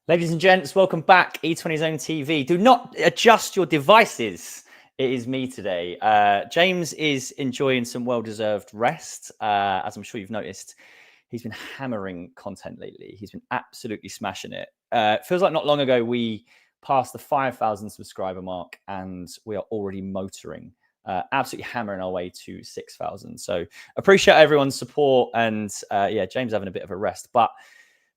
Ladies and gents, welcome back. E20 Zone TV. Do not adjust your devices. It is me today. James is enjoying some well-deserved rest. As I'm sure you've noticed, he's been hammering content lately. He's been absolutely smashing it. It feels like not long ago we passed the 5,000 subscriber mark and we are already motoring, absolutely hammering our way to 6,000. So appreciate everyone's support. And yeah, James having a bit of a rest, but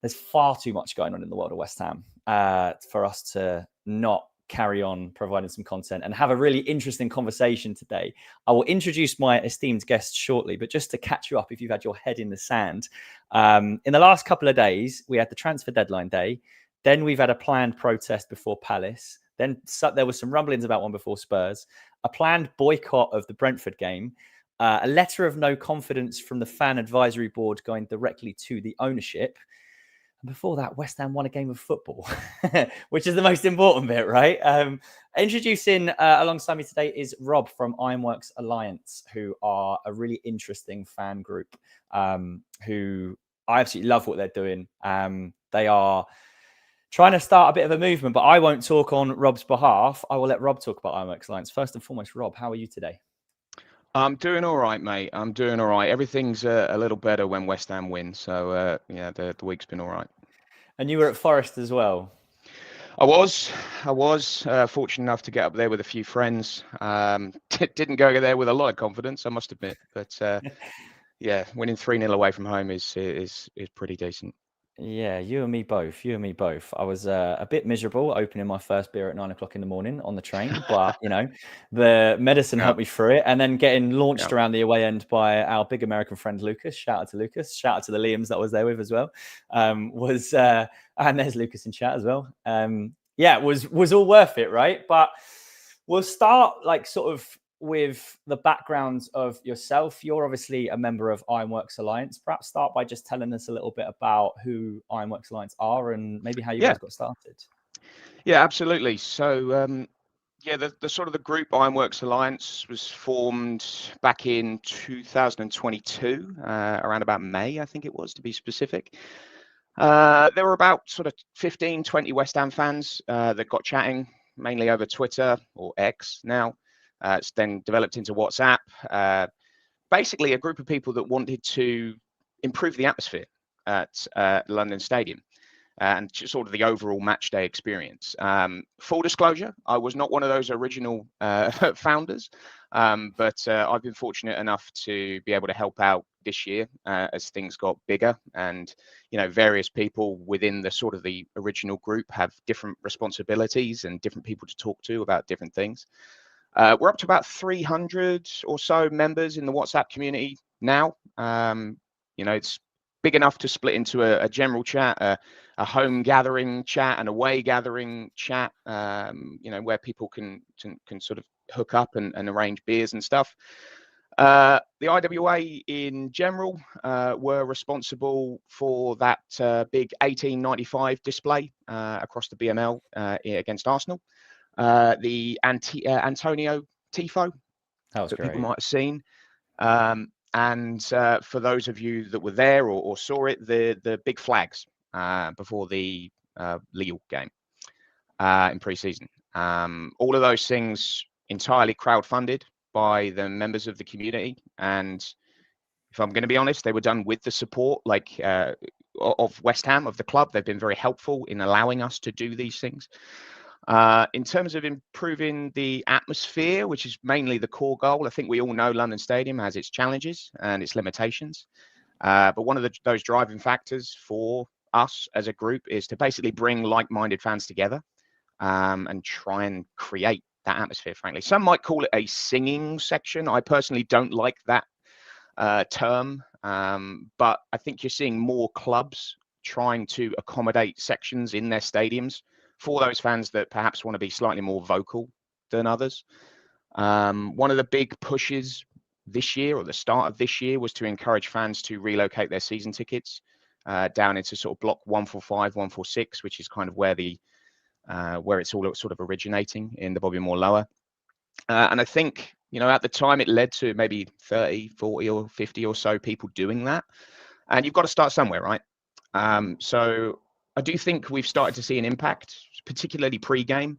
there's far too much going on in the world of West Ham for us to not carry on providing some content and have a really interesting conversation today. I will introduce my esteemed guest shortly, but just to catch you up if you've had your head in the sand. In the last couple of days, we had the transfer deadline day. Then we've had a planned protest before Palace. Then there was some rumblings about one before Spurs, a planned boycott of the Brentford game, a letter of no confidence from the fan advisory board going directly to the ownership. And before that, West Ham won a game of football, which is the most important bit, right? Introducing alongside me today is Rob from Ironworks Alliance, who are a really interesting fan group who I absolutely love what they're doing. They are trying to start a bit of a movement, but I won't talk on Rob's behalf. I will let Rob talk about Ironworks Alliance. First and foremost, Rob, how are you today? I'm doing all right, mate. I'm doing all right. Everything's a little better when West Ham wins. So, yeah, the week's been all right. And you were at Forest as well. I was fortunate enough to get up there with a few friends. Didn't go there with a lot of confidence, I must admit. But yeah, winning 3-0 away from home is pretty decent. Yeah, you and me both. I was a bit miserable opening my first beer at 9 o'clock in the morning on the train, but the medicine helped me through it. And then getting launched around the away end by our big American friend Lucas. Shout out to Lucas. Shout out to the Liams that I was there with as well. And there's Lucas in chat as well. Yeah, it was all worth it, right? But we'll start with the background of yourself. You're obviously a member of Ironworks Alliance. Perhaps start by just telling us a little bit about who Ironworks Alliance are and maybe how you guys got started. Yeah, absolutely. So, yeah, the sort of the group Ironworks Alliance was formed back in 2022, around about May, I think it was, to be specific. There were about sort of 15, 20 West Ham fans that got chatting, mainly over Twitter or X now. It's then developed into WhatsApp. Basically, a group of people that wanted to improve the atmosphere at London Stadium and just sort of the overall match day experience. Full disclosure, I was not one of those original founders, but I've been fortunate enough to be able to help out this year as things got bigger, and various people within the sort of the original group have different responsibilities and different people to talk to about different things. We're up to about 300 or so members in the WhatsApp community now. It's big enough to split into a general chat, a home gathering chat, an away gathering chat, where people can sort of hook up and arrange beers and stuff. The IWA in general were responsible for that big 1895 display across the BML against Arsenal. The Antonio Tifo that people might have seen. And for those of you that were there or saw it, the big flags before the Lille game in pre-season. All of those things entirely crowdfunded by the members of the community. And if I'm going to be honest, they were done with the support of West Ham, of the club. They've been very helpful in allowing us to do these things. In terms of improving the atmosphere, which is mainly the core goal, I think we all know London Stadium has its challenges and its limitations. But one of those driving factors for us as a group is to basically bring like-minded fans together and try and create that atmosphere, frankly. Some might call it a singing section. I personally don't like that term, but I think you're seeing more clubs trying to accommodate sections in their stadiums for those fans that perhaps want to be slightly more vocal than others. One of the big pushes this year, or the start of this year, was to encourage fans to relocate their season tickets down into sort of block 145, 146, which is kind of where it's all sort of originating in the Bobby Moore Lower. And I think, at the time it led to maybe 30, 40 or 50 or so people doing that. And you've got to start somewhere, right? So I do think we've started to see an impact, particularly pre-game.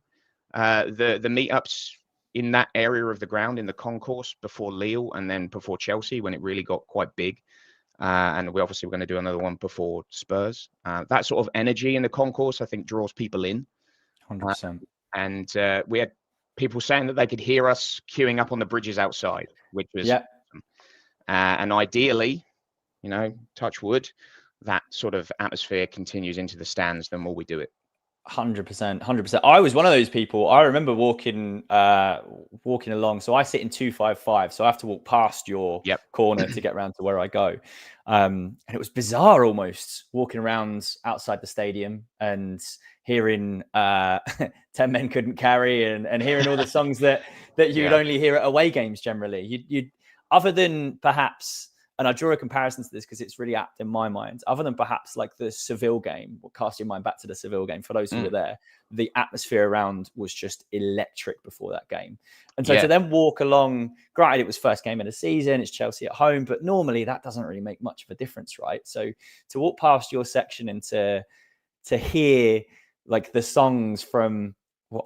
The meetups in that area of the ground, in the concourse before Lille and then before Chelsea, when it really got quite big. And we obviously were going to do another one before Spurs. That sort of energy in the concourse, I think, draws people in. 100%. And we had people saying that they could hear us queuing up on the bridges outside, which was awesome. And ideally, touch wood, that sort of atmosphere continues into the stands the more we do it. 100%, 100%. I was one of those people. I remember walking along. So I sit in 255. So I have to walk past your corner to get around to where I go. And it was bizarre almost walking around outside the stadium and hearing 10 Men Couldn't Carry and hearing all the songs that you would only hear at away games generally. You'd other than perhaps, and I draw a comparison to this because it's really apt in my mind, other than perhaps like the Seville game, we'll cast your mind back to the Seville game, for those who were there, the atmosphere around was just electric before that game. And so to then walk along, granted it was first game of the season, it's Chelsea at home, but normally that doesn't really make much of a difference, right? So to walk past your section and to hear like the songs from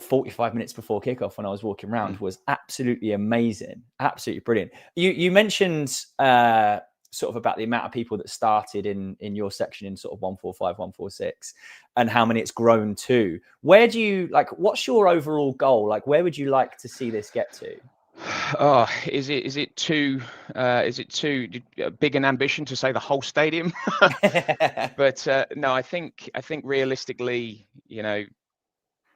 45 minutes before kickoff when I was walking around was absolutely amazing. Absolutely brilliant. You mentioned sort of about the amount of people that started in your section in sort of 145, 146 and how many it's grown to. Where do you what's your overall goal? Like, where would you like to see this get to? Oh, is it too big an ambition to say the whole stadium? But no, I think realistically,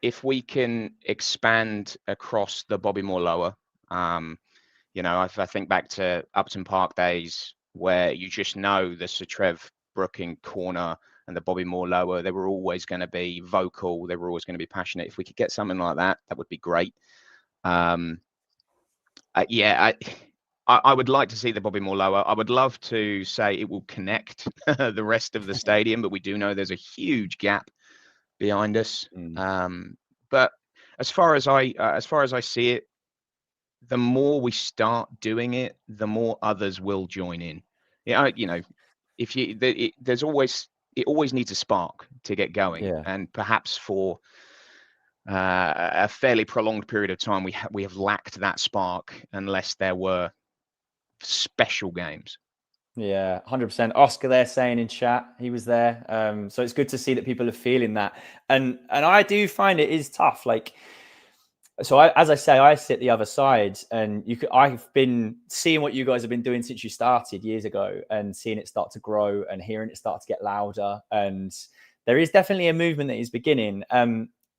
if we can expand across the Bobby Moore Lower, if I think back to Upton Park days where you just know the Sir Trev Brooking corner and the Bobby Moore Lower, they were always going to be vocal. They were always going to be passionate. If we could get something like that, that would be great. I would like to see the Bobby Moore Lower. I would love to say it will connect the rest of the stadium, but we do know there's a huge gap behind us. But as far as I see it, the more we start doing it, the more others will join in. If it always needs a spark to get going, and perhaps for a fairly prolonged period of time, we have lacked that spark unless there were special games. Yeah, 100%. Oscar there saying in chat, he was there. So it's good to see that people are feeling that. And I do find it is tough. As I say, I sit the other side, and I've been seeing what you guys have been doing since you started years ago, and seeing it start to grow and hearing it start to get louder. And there is definitely a movement that is beginning.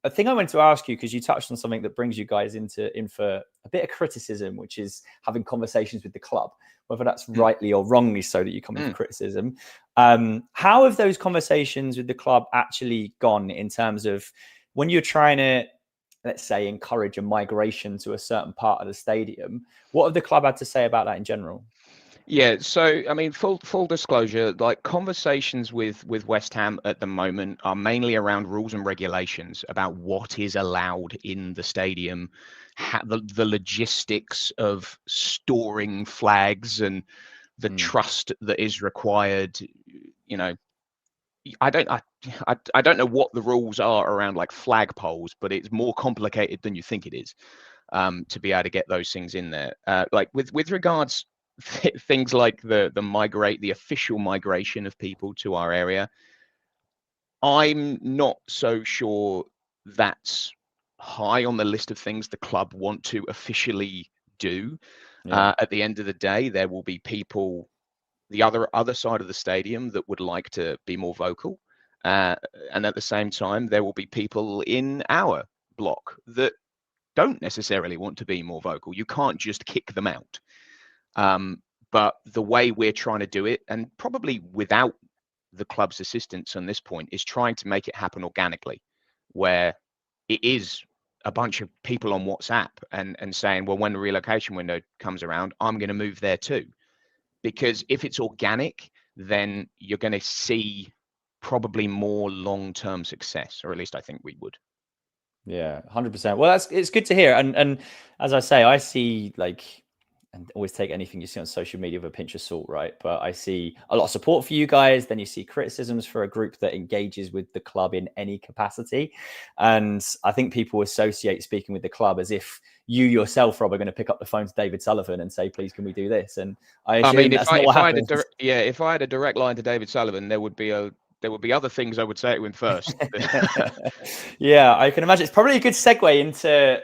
A thing I wanted to ask you, because you touched on something that brings you guys in for a bit of criticism, which is having conversations with the club, whether that's rightly or wrongly so that you come in for criticism. How have those conversations with the club actually gone in terms of when you're trying to, let's say, encourage a migration to a certain part of the stadium? What have the club had to say about that in general? Yeah, so I mean, full disclosure, like conversations with West Ham at the moment are mainly around rules and regulations about what is allowed in the stadium, the logistics of storing flags and the trust that is required. I don't know what the rules are around like flag poles, but it's more complicated than you think it is to be able to get those things in there. Like with regards things like the official migration of people to our area, I'm not so sure that's high on the list of things the club want to officially do. At the end of the day, there will be people the other side of the stadium that would like to be more vocal, and at the same time, there will be people in our block that don't necessarily want to be more vocal. You can't just kick them out. But the way we're trying to do it, and probably without the club's assistance on this point, is trying to make it happen organically, where it is a bunch of people on WhatsApp and saying, well, when the relocation window comes around, I'm going to move there too. Because if it's organic, then you're going to see probably more long-term success, or at least I think we would. Yeah, 100%. Well, it's good to hear. And as I say, I see and always take anything you see on social media with a pinch of salt, right? But I see a lot of support for you guys. Then you see criticisms for a group that engages with the club in any capacity. And I think people associate speaking with the club as if you yourself, Rob, are going to pick up the phone to David Sullivan and say, please, can we do this? And I assume that's not what happens. If I had a direct line to David Sullivan, there would be other things I would say to him first. Yeah, I can imagine. It's probably a good segue into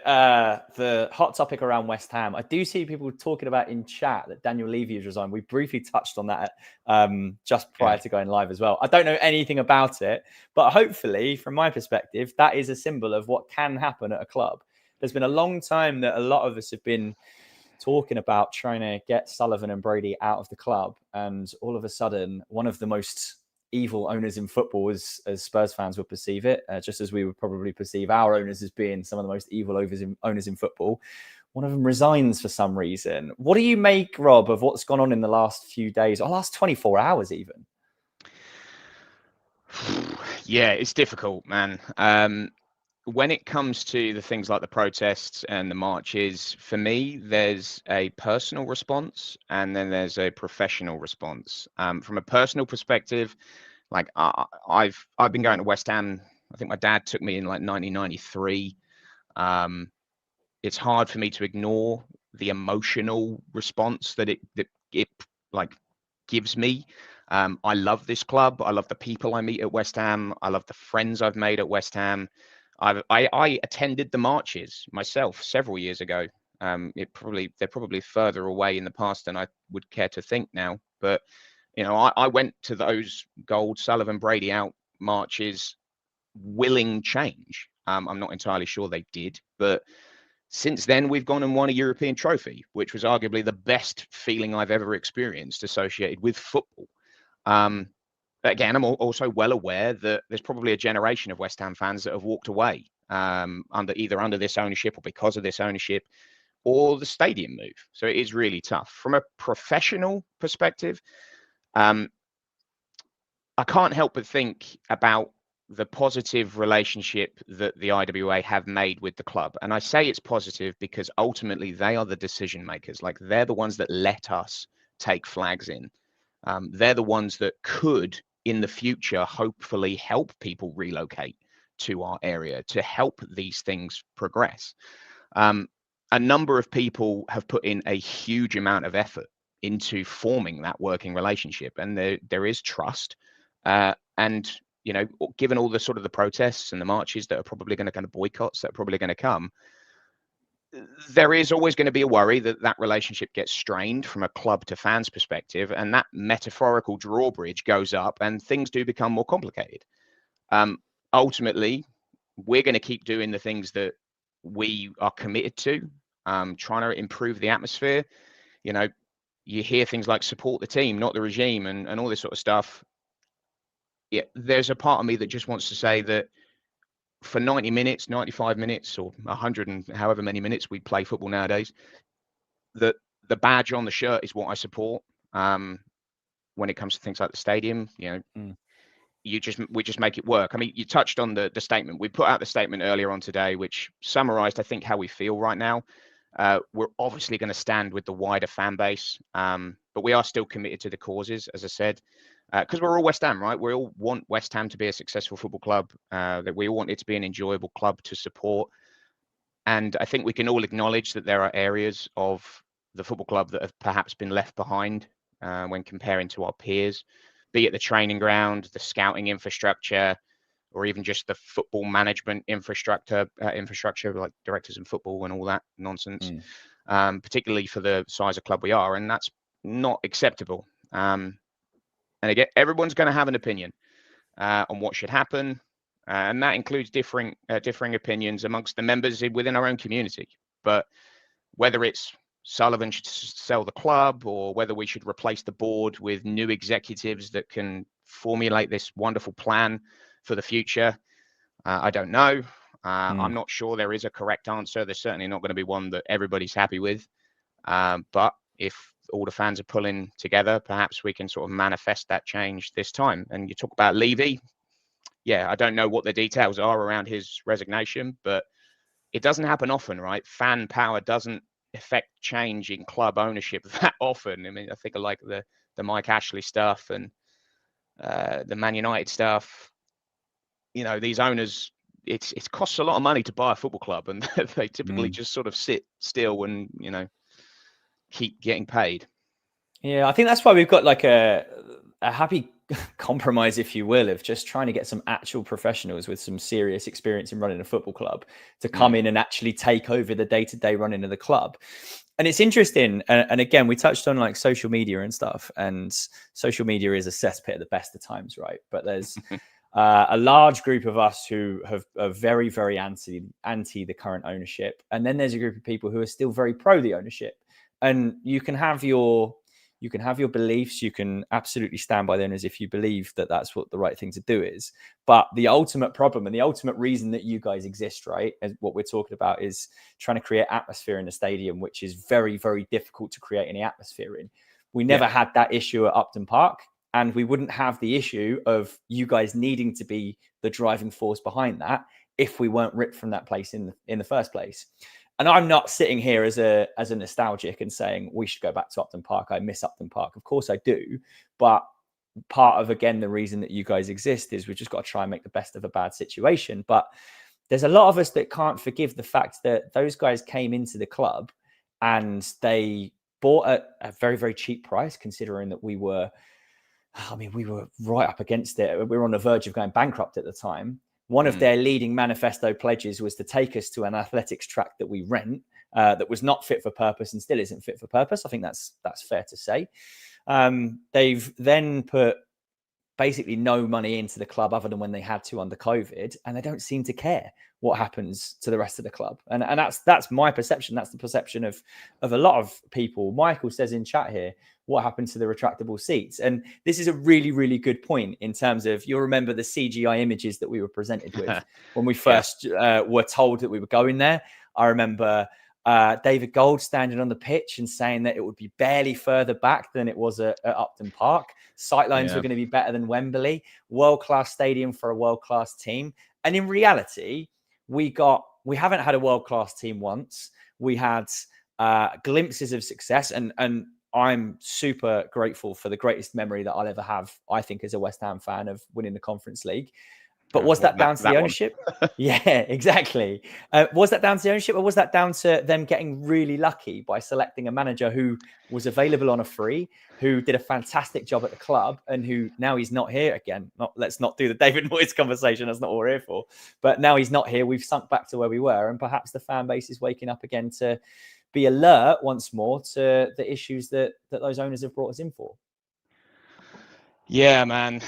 the hot topic around West Ham. I do see people talking about in chat that Daniel Levy has resigned. We briefly touched on that just prior to going live as well. I don't know anything about it, but hopefully, from my perspective, that is a symbol of what can happen at a club. There's been a long time that a lot of us have been talking about trying to get Sullivan and Brady out of the club. And all of a sudden, one of the most evil owners in football, as Spurs fans would perceive it, just as we would probably perceive our owners as being some of the most evil owners in football, one of them resigns for some reason. What do you make, Rob, of what's gone on in the last few days, or last 24 hours even? Yeah, it's difficult, man. When it comes to the things like the protests and the marches, for me, there's a personal response and then there's a professional response. From a personal perspective, like I've been going to West Ham. I think my dad took me in like 1993. It's hard for me to ignore the emotional response that it like gives me. I love this club. I love the people I meet at West Ham. I love the friends I've made at West Ham. I attended the marches myself several years ago. They're probably further away in the past than I would care to think now. But I went to those Gold, Sullivan, Brady out marches, willing change. I'm not entirely sure they did, but since then we've gone and won a European trophy, which was arguably the best feeling I've ever experienced associated with football. Again, I'm also well aware that there's probably a generation of West Ham fans that have walked away under this ownership or because of this ownership or the stadium move. So it is really tough. From a professional perspective, I can't help but think about the positive relationship that the IWA have made with the club. And I say it's positive because ultimately they are the decision makers. Like they're the ones that let us take flags in. They're the ones that could, in the future, hopefully help people relocate to our area to help these things progress. A number of people have put in a huge amount of effort into forming that working relationship, and there is trust. And given all the sort of the protests and the marches that are probably going to kind of boycotts that are probably going to come, there is always going to be a worry that that relationship gets strained from a club to fans perspective, and that metaphorical drawbridge goes up and things do become more complicated. Ultimately, we're going to keep doing the things that we are committed to, trying to improve the atmosphere. You hear things like support the team, not the regime, and all this sort of stuff. Yeah, there's a part of me that just wants to say that for 90 minutes, 95 minutes, or 100 and however many minutes we play football nowadays, that the badge on the shirt is what I support. When it comes to things like the stadium, we just make it work. I mean, you touched on the statement. We put out the statement earlier on today, which summarized, I think, how we feel right now. We're obviously going to stand with the wider fan base, but we are still committed to the causes, as I said, because we're all West Ham, right? We all want West Ham to be a successful football club, that we all want it to be an enjoyable club to support. And I think we can all acknowledge that there are areas of the football club that have perhaps been left behind when comparing to our peers, be it the training ground, the scouting infrastructure, or even just the football management infrastructure like directors in football and all that nonsense, particularly for the size of club we are. And that's not acceptable. And again, everyone's going to have an opinion on what should happen. And that includes differing opinions amongst the members within our own community. But whether it's Sullivan should sell the club or whether we should replace the board with new executives that can formulate this wonderful plan for the future, I don't know. I'm not sure there is a correct answer. There's certainly not going to be one that everybody's happy with. But if all the fans are pulling together, perhaps we can sort of manifest that change this time. And you talk about Levy. Yeah, I don't know what the details are around his resignation, but it doesn't happen often, right? Fan power doesn't effect change in club ownership that often. I mean, I think of like the Mike Ashley stuff and the Man United stuff. You know, these owners, it costs a lot of money to buy a football club, and they typically just sort of sit still and, you know, keep getting paid. Yeah, I think that's why we've got like a happy compromise, if you will, of just trying to get some actual professionals with some serious experience in running a football club to come in and actually take over the day-to-day running of the club. And it's interesting. And again, we touched on like social media and stuff, and social media is a cesspit at the best of times, right? But there's a large group of us who are very, very anti the current ownership. And then there's a group of people who are still very pro the ownership. And you can have your beliefs. You can absolutely stand by the owners if you believe that that's what the right thing to do is. But the ultimate problem and the ultimate reason that you guys exist, right, and what we're talking about is trying to create atmosphere in the stadium, which is very, very difficult to create any atmosphere in. We never had that issue at Upton Park, and we wouldn't have the issue of you guys needing to be the driving force behind that if we weren't ripped from that place in the first place. And I'm not sitting here as a nostalgic and saying we should go back to Upton Park. I miss Upton Park. Of course I do. But part of, again, the reason that you guys exist is we've just got to try and make the best of a bad situation. But there's a lot of us that can't forgive the fact that those guys came into the club and they bought at a very, very cheap price, considering that we were right up against it. We were on the verge of going bankrupt at the time. One of their leading manifesto pledges was to take us to an athletics track that we rent, that was not fit for purpose and still isn't fit for purpose. I think that's fair to say. They've then put basically no money into the club other than when they had to under COVID, and they don't seem to care what happens to the rest of the club. And that's my perception. That's the perception of a lot of people. Michael says in chat here, what happened to the retractable seats? And this is a really, really good point in terms of, you'll remember the CGI images that we were presented with when we first were told that we were going there. I remember David Gold standing on the pitch and saying that it would be barely further back than it was at Upton Park. Sightlines were going to be better than Wembley. World-class stadium for a world-class team. And in reality, we haven't had a world-class team once. We had glimpses of success, and I'm super grateful for the greatest memory that I'll ever have, I think, as a West Ham fan, of winning the Conference League. But was that down to the ownership? Yeah, exactly. Was that down to the ownership, or was that down to them getting really lucky by selecting a manager who was available on a free, who did a fantastic job at the club, and who now he's not here again? Let's not do the David Moyes conversation. That's not what we're here for. But now he's not here. We've sunk back to where we were, and perhaps the fan base is waking up again to be alert once more to the issues that those owners have brought us in for. Yeah, man,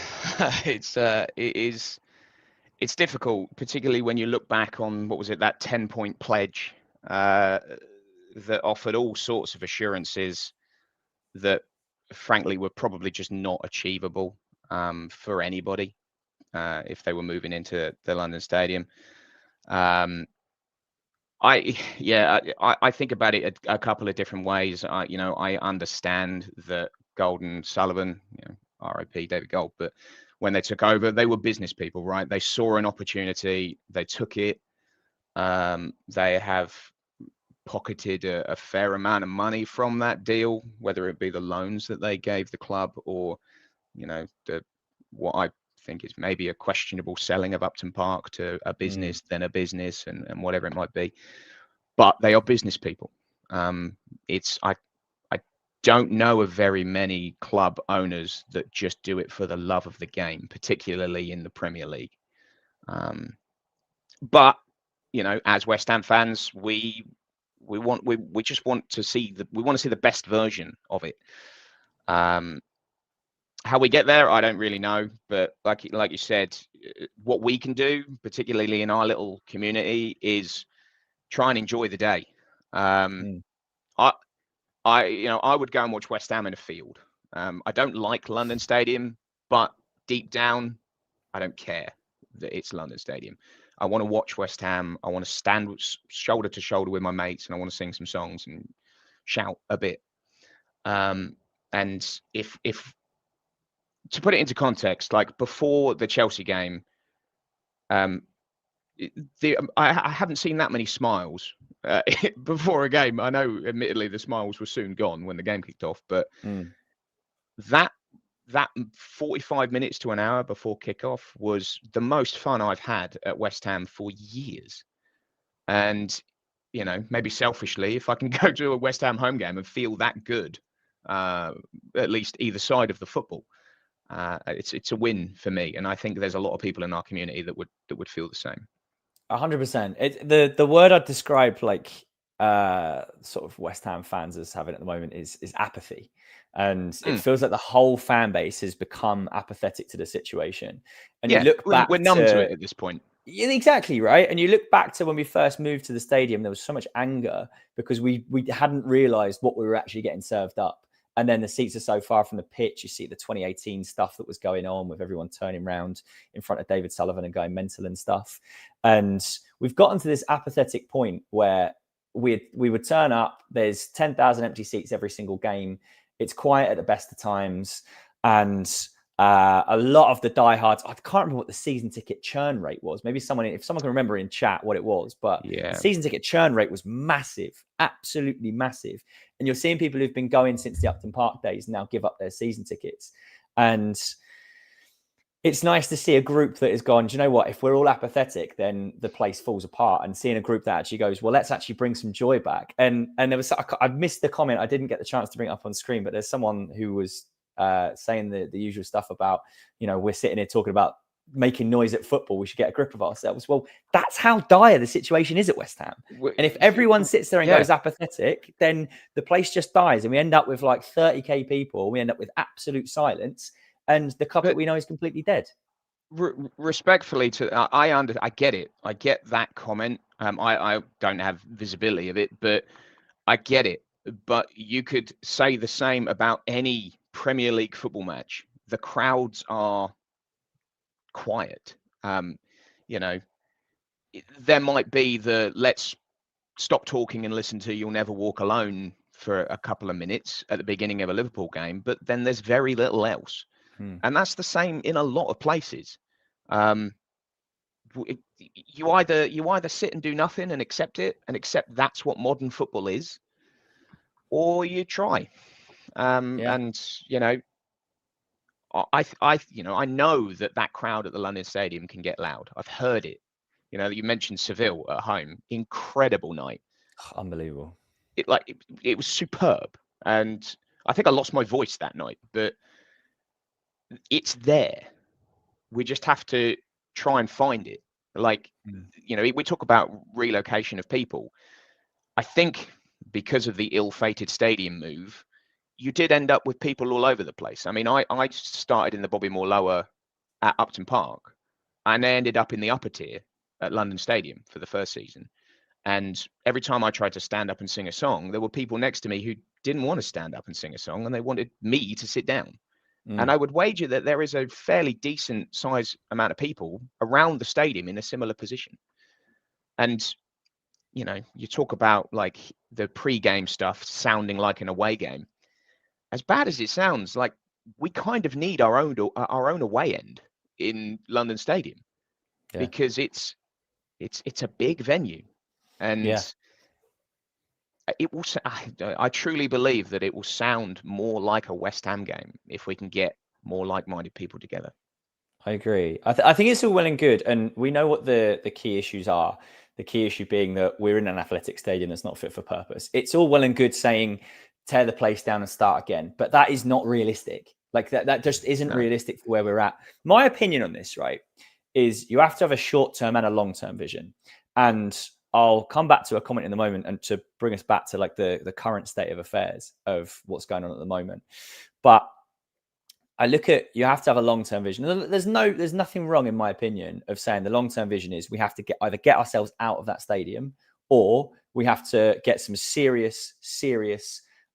it's difficult, particularly when you look back on, what was it, that 10-point pledge that offered all sorts of assurances that, frankly, were probably just not achievable for anybody if they were moving into the London Stadium. I think about it a couple of different ways. I understand that Gold & Sullivan, R.I.P. David Gold, but when they took over, they were business people, right? They saw an opportunity, they took it. They have pocketed a fair amount of money from that deal, whether it be the loans that they gave the club or, what I think is maybe a questionable selling of Upton Park to a business, then a business, and whatever it might be. But they are business people. I don't know of very many club owners that just do it for the love of the game, particularly in the Premier League. But as West Ham fans, we just want to see the best version of it. How we get there, I don't really know. But like you said, what we can do, particularly in our little community, is try and enjoy the day. I would go and watch West Ham in a field. I don't like London Stadium, but deep down, I don't care that it's London Stadium. I want to watch West Ham. I want to stand shoulder to shoulder with my mates, and I want to sing some songs and shout a bit. And if to put it into context, like before the Chelsea game, I haven't seen that many smiles before a game. I know, admittedly, the smiles were soon gone when the game kicked off, but that 45 minutes to an hour before kickoff was the most fun I've had at West Ham for years. And, you know, maybe selfishly, if I can go to a West Ham home game and feel that good, at least either side of the football, it's a win for me. And I think there's a lot of people in our community that would feel the same. 100%. The word I'd describe like sort of West Ham fans as having at the moment is apathy. And it feels like the whole fan base has become apathetic to the situation. And you look back, we're numb to it at this point. Yeah, exactly, right. And you look back to when we first moved to the stadium, there was so much anger because we hadn't realized what we were actually getting served up. And then the seats are so far from the pitch. You see the 2018 stuff that was going on with everyone turning around in front of David Sullivan and going mental and stuff. And we've gotten to this apathetic point where we would turn up. There's 10,000 empty seats every single game. It's quiet at the best of times. And a lot of the diehards, I can't remember what the season ticket churn rate was. Maybe if someone can remember in chat what it was, but the season ticket churn rate was massive, absolutely massive. And you're seeing people who've been going since the Upton Park days now give up their season tickets. And it's nice to see a group that has gone, do you know what? If we're all apathetic, then the place falls apart. And seeing a group that actually goes, well, let's actually bring some joy back. And there was, I missed the comment. I didn't get the chance to bring it up on screen, but there's someone who was saying the usual stuff about, you know, we're sitting here talking about making noise at football. We should get a grip of ourselves. Well, that's how dire the situation is at West Ham. And if everyone sits there and goes apathetic, then the place just dies. And we end up with like 30K people. We end up with absolute silence. And the club that we know is completely dead. Respectfully I get it. I get that comment. I don't have visibility of it, but I get it. But you could say the same about any Premier League football match. The crowds are quiet. You know, there might be the let's stop talking and listen to You'll Never Walk Alone for a couple of minutes at the beginning of a Liverpool game, but then there's very little else. And that's the same in a lot of places. You either sit and do nothing and accept it and accept that's what modern football is, or you try. And you know, I know that crowd at the London Stadium can get loud. I've heard it. You know, you mentioned Seville at home, incredible night, unbelievable. It was superb, and I think I lost my voice that night, but it's there. We just have to try and find it. Like, you know, we talk about relocation of people. I think because of the ill-fated stadium move, you did end up with people all over the place. I mean, I started in the Bobby Moore Lower at Upton Park, and I ended up in the upper tier at London Stadium for the first season. And every time I tried to stand up and sing a song, there were people next to me who didn't want to stand up and sing a song, and they wanted me to sit down. And I would wager that there is a fairly decent size amount of people around the stadium in a similar position. And, you know, you talk about like the pre-game stuff sounding like an away game. As bad as it sounds, like we kind of need our own away end in London Stadium because it's a big venue, and it will. I truly believe that it will sound more like a West Ham game if we can get more like-minded people together. I agree. I think it's all well and good, and we know what the key issues are. The key issue being that we're in an athletic stadium that's not fit for purpose. It's all well and good saying tear the place down and start again, but that is not realistic. Like that just isn't realistic for where we're at. My opinion on this, right, is you have to have a short-term and a long-term vision. And I'll come back to a comment in the moment and to bring us back to like the current state of affairs of what's going on at the moment. But I look at, you have to have a long-term vision. There's nothing wrong, in my opinion, of saying the long-term vision is we have to either get ourselves out of that stadium, or we have to get some serious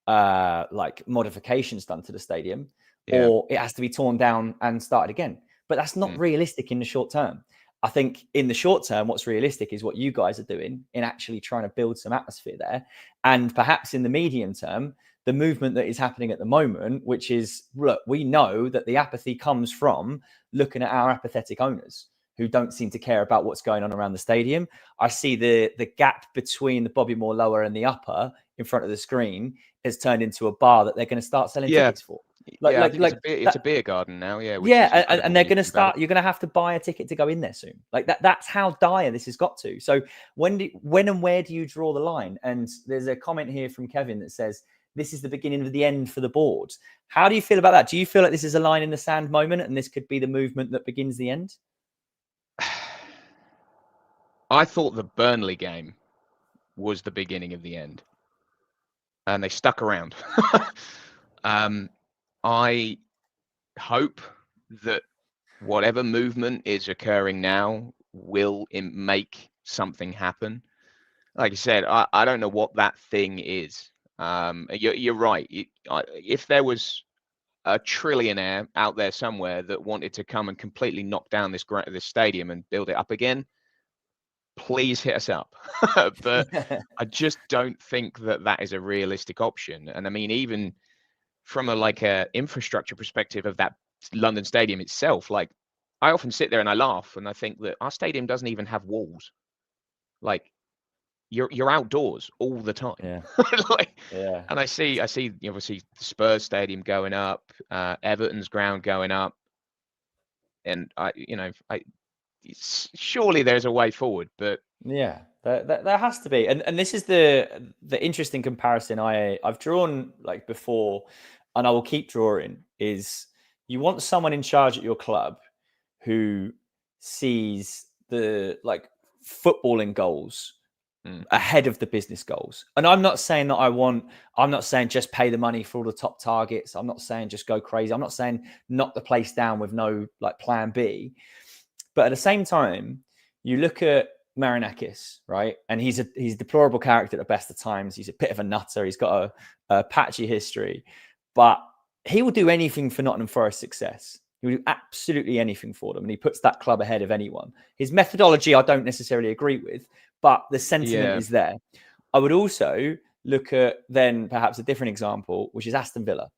like modifications done to the stadium, or it has to be torn down and started again. But that's not realistic in the short term. I think in the short term, what's realistic is what you guys are doing in actually trying to build some atmosphere there. And perhaps in the medium term, the movement that is happening at the moment, which is, look, we know that the apathy comes from looking at our apathetic owners. who don't seem to care about what's going on around the stadium. I see the gap between the Bobby Moore lower and the upper in front of the screen has turned into a bar that they're going to start selling tickets for. I think it's a beer garden now. Which is and they're going to start. You're going to have to buy a ticket to go in there soon. Like that. That's how dire this has got to. So when and where do you draw the line? And there's a comment here from Kevin that says this is the beginning of the end for the board. How do you feel about that? Do you feel like this is a line in the sand moment, and this could be the movement that begins the end? I thought the Burnley game was the beginning of the end, and they stuck around. I hope that whatever movement is occurring now will make something happen. Like I said, I don't know what that thing is. You're right. If there was a trillionaire out there somewhere that wanted to come and completely knock down this stadium and build it up again, please hit us up. But I just don't think that is a realistic option. And I mean, even from a infrastructure perspective of that London stadium itself, like I often sit there and I laugh and I think that our stadium doesn't even have walls. Like you're outdoors all the time. And I see obviously the Spurs stadium going up, Everton's ground going up, and surely there's a way forward. But yeah, there has to be. And this is the interesting comparison I've drawn like before, and I will keep drawing, is you want someone in charge at your club who sees the footballing goals ahead of the business goals. And I'm not saying just pay the money for all the top targets. I'm not saying just go crazy. I'm not saying knock the place down with no plan B. But at the same time, you look at Marinakis, right? And he's a deplorable character at the best of times. He's a bit of a nutter. He's got a patchy history, but he will do anything for Nottingham Forest's success. He will do absolutely anything for them, and he puts that club ahead of anyone. His methodology, I don't necessarily agree with, but the sentiment is there. I would also look at then perhaps a different example, which is Aston Villa.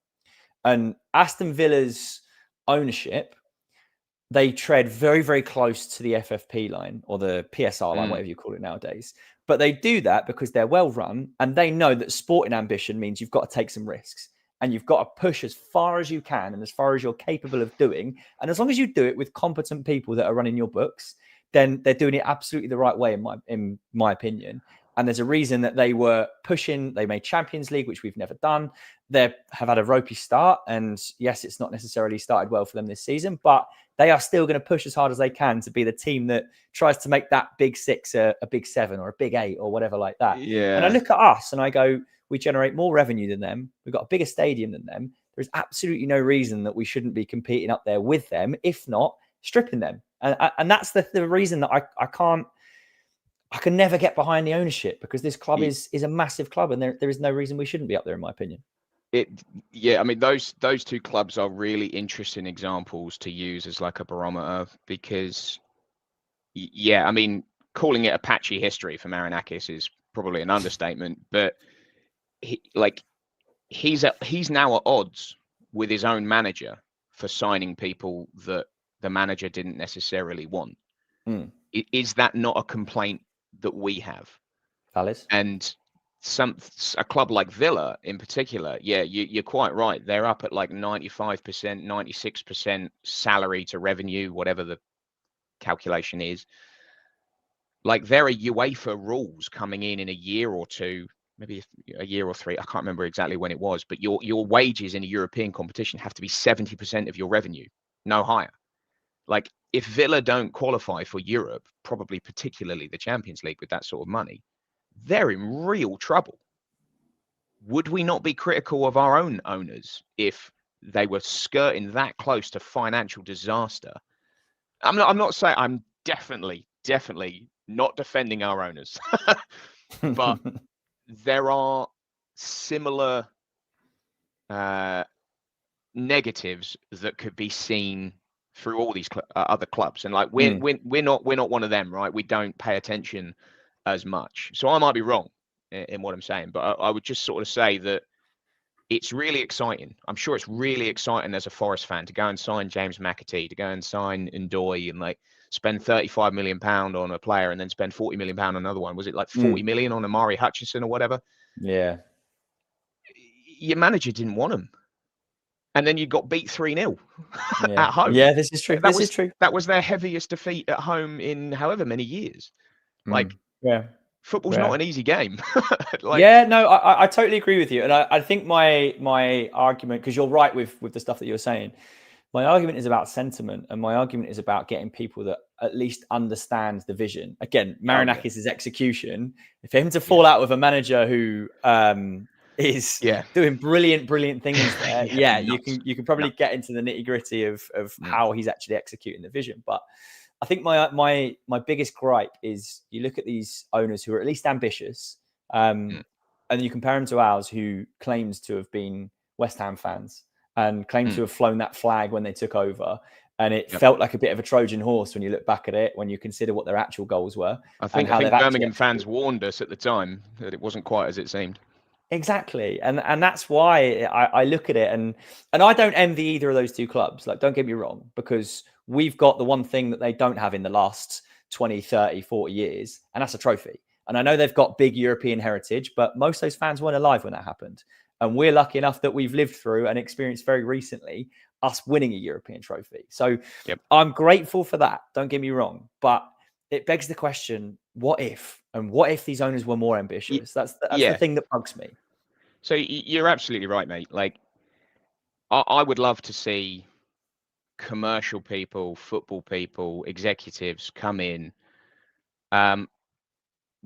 And Aston Villa's ownership, they tread very, very close to the FFP line or the PSR line, whatever you call it nowadays. But they do that because they're well run, and they know that sporting ambition means you've got to take some risks. And you've got to push as far as you can and as far as you're capable of doing. And as long as you do it with competent people that are running your books, then they're doing it absolutely the right way, in my opinion. And there's a reason that they were pushing. They made Champions League, which we've never done. They have had a ropey start. And yes, it's not necessarily started well for them this season, but they are still going to push as hard as they can to be the team that tries to make that big six a big seven or a big eight or whatever like that. Yeah. And I look at us and I go, we generate more revenue than them. We've got a bigger stadium than them. There's absolutely no reason that we shouldn't be competing up there with them, if not stripping them. And that's the reason that I can never get behind the ownership, because this club is a massive club, and there is no reason we shouldn't be up there, in my opinion. I mean, those two clubs are really interesting examples to use as like a barometer, because I mean, calling it a patchy history for Marinakis is probably an understatement, but he's now at odds with his own manager for signing people that the manager didn't necessarily want. Is that not a complaint that we have? Valid. And a club like Villa in particular, you're quite right. They're up at like 95%, 96% salary to revenue, whatever the calculation is. Like, there are UEFA rules coming in a year or two, maybe a year or three. I can't remember exactly when it was, but your wages in a European competition have to be 70% of your revenue, no higher. Like, if Villa don't qualify for Europe, probably particularly the Champions League with that sort of money, they're in real trouble. Would we not be critical of our own owners if they were skirting that close to financial disaster? I'm not saying, I'm definitely not defending our owners, but there are similar negatives that could be seen through all these other clubs, and like we're not one of them, right? We don't pay attention as much, so I might be wrong in what I'm saying, but I would just sort of say that it's really exciting. I'm sure it's really exciting as a Forest fan to go and sign James McAtee, to go and sign Ndoye, and like spend 35 million pound on a player and then spend 40 million pound on another one. Was it like 40 million on Amari Hutchinson or whatever? Yeah. Your manager didn't want him. And then you got beat 3-0 Yeah. at home. Yeah, this is true. This is true. That was their heaviest defeat at home in however many years. Like, football's not an easy game. Like, yeah, no, I totally agree with you. And I think my argument, because you're right with the stuff that you're saying, my argument is about sentiment, and my argument is about getting people that at least understand the vision. Again, Marinakis' execution, for him to fall out with a manager who is doing brilliant things there, you can probably get into the nitty-gritty of how he's actually executing the vision. But I think my biggest gripe is you look at these owners who are at least ambitious, and you compare them to ours, who claims to have been West Ham fans and claimed to have flown that flag when they took over. And it felt like a bit of a Trojan horse when you look back at it, when you consider what their actual goals were. I think Birmingham fans warned us at the time that it wasn't quite as it seemed. Exactly. And that's why I look at it, and I don't envy either of those two clubs. Like, don't get me wrong, because we've got the one thing that they don't have in the last 20, 30, 40 years, and that's a trophy. And I know they've got big European heritage, but most of those fans weren't alive when that happened. And we're lucky enough that we've lived through and experienced very recently us winning a European trophy. So I'm grateful for that. Don't get me wrong. But it begs the question, what if? And what if these owners were more ambitious? That's the thing that bugs me. So you're absolutely right, mate. Like, I would love to see commercial people, football people, executives come in.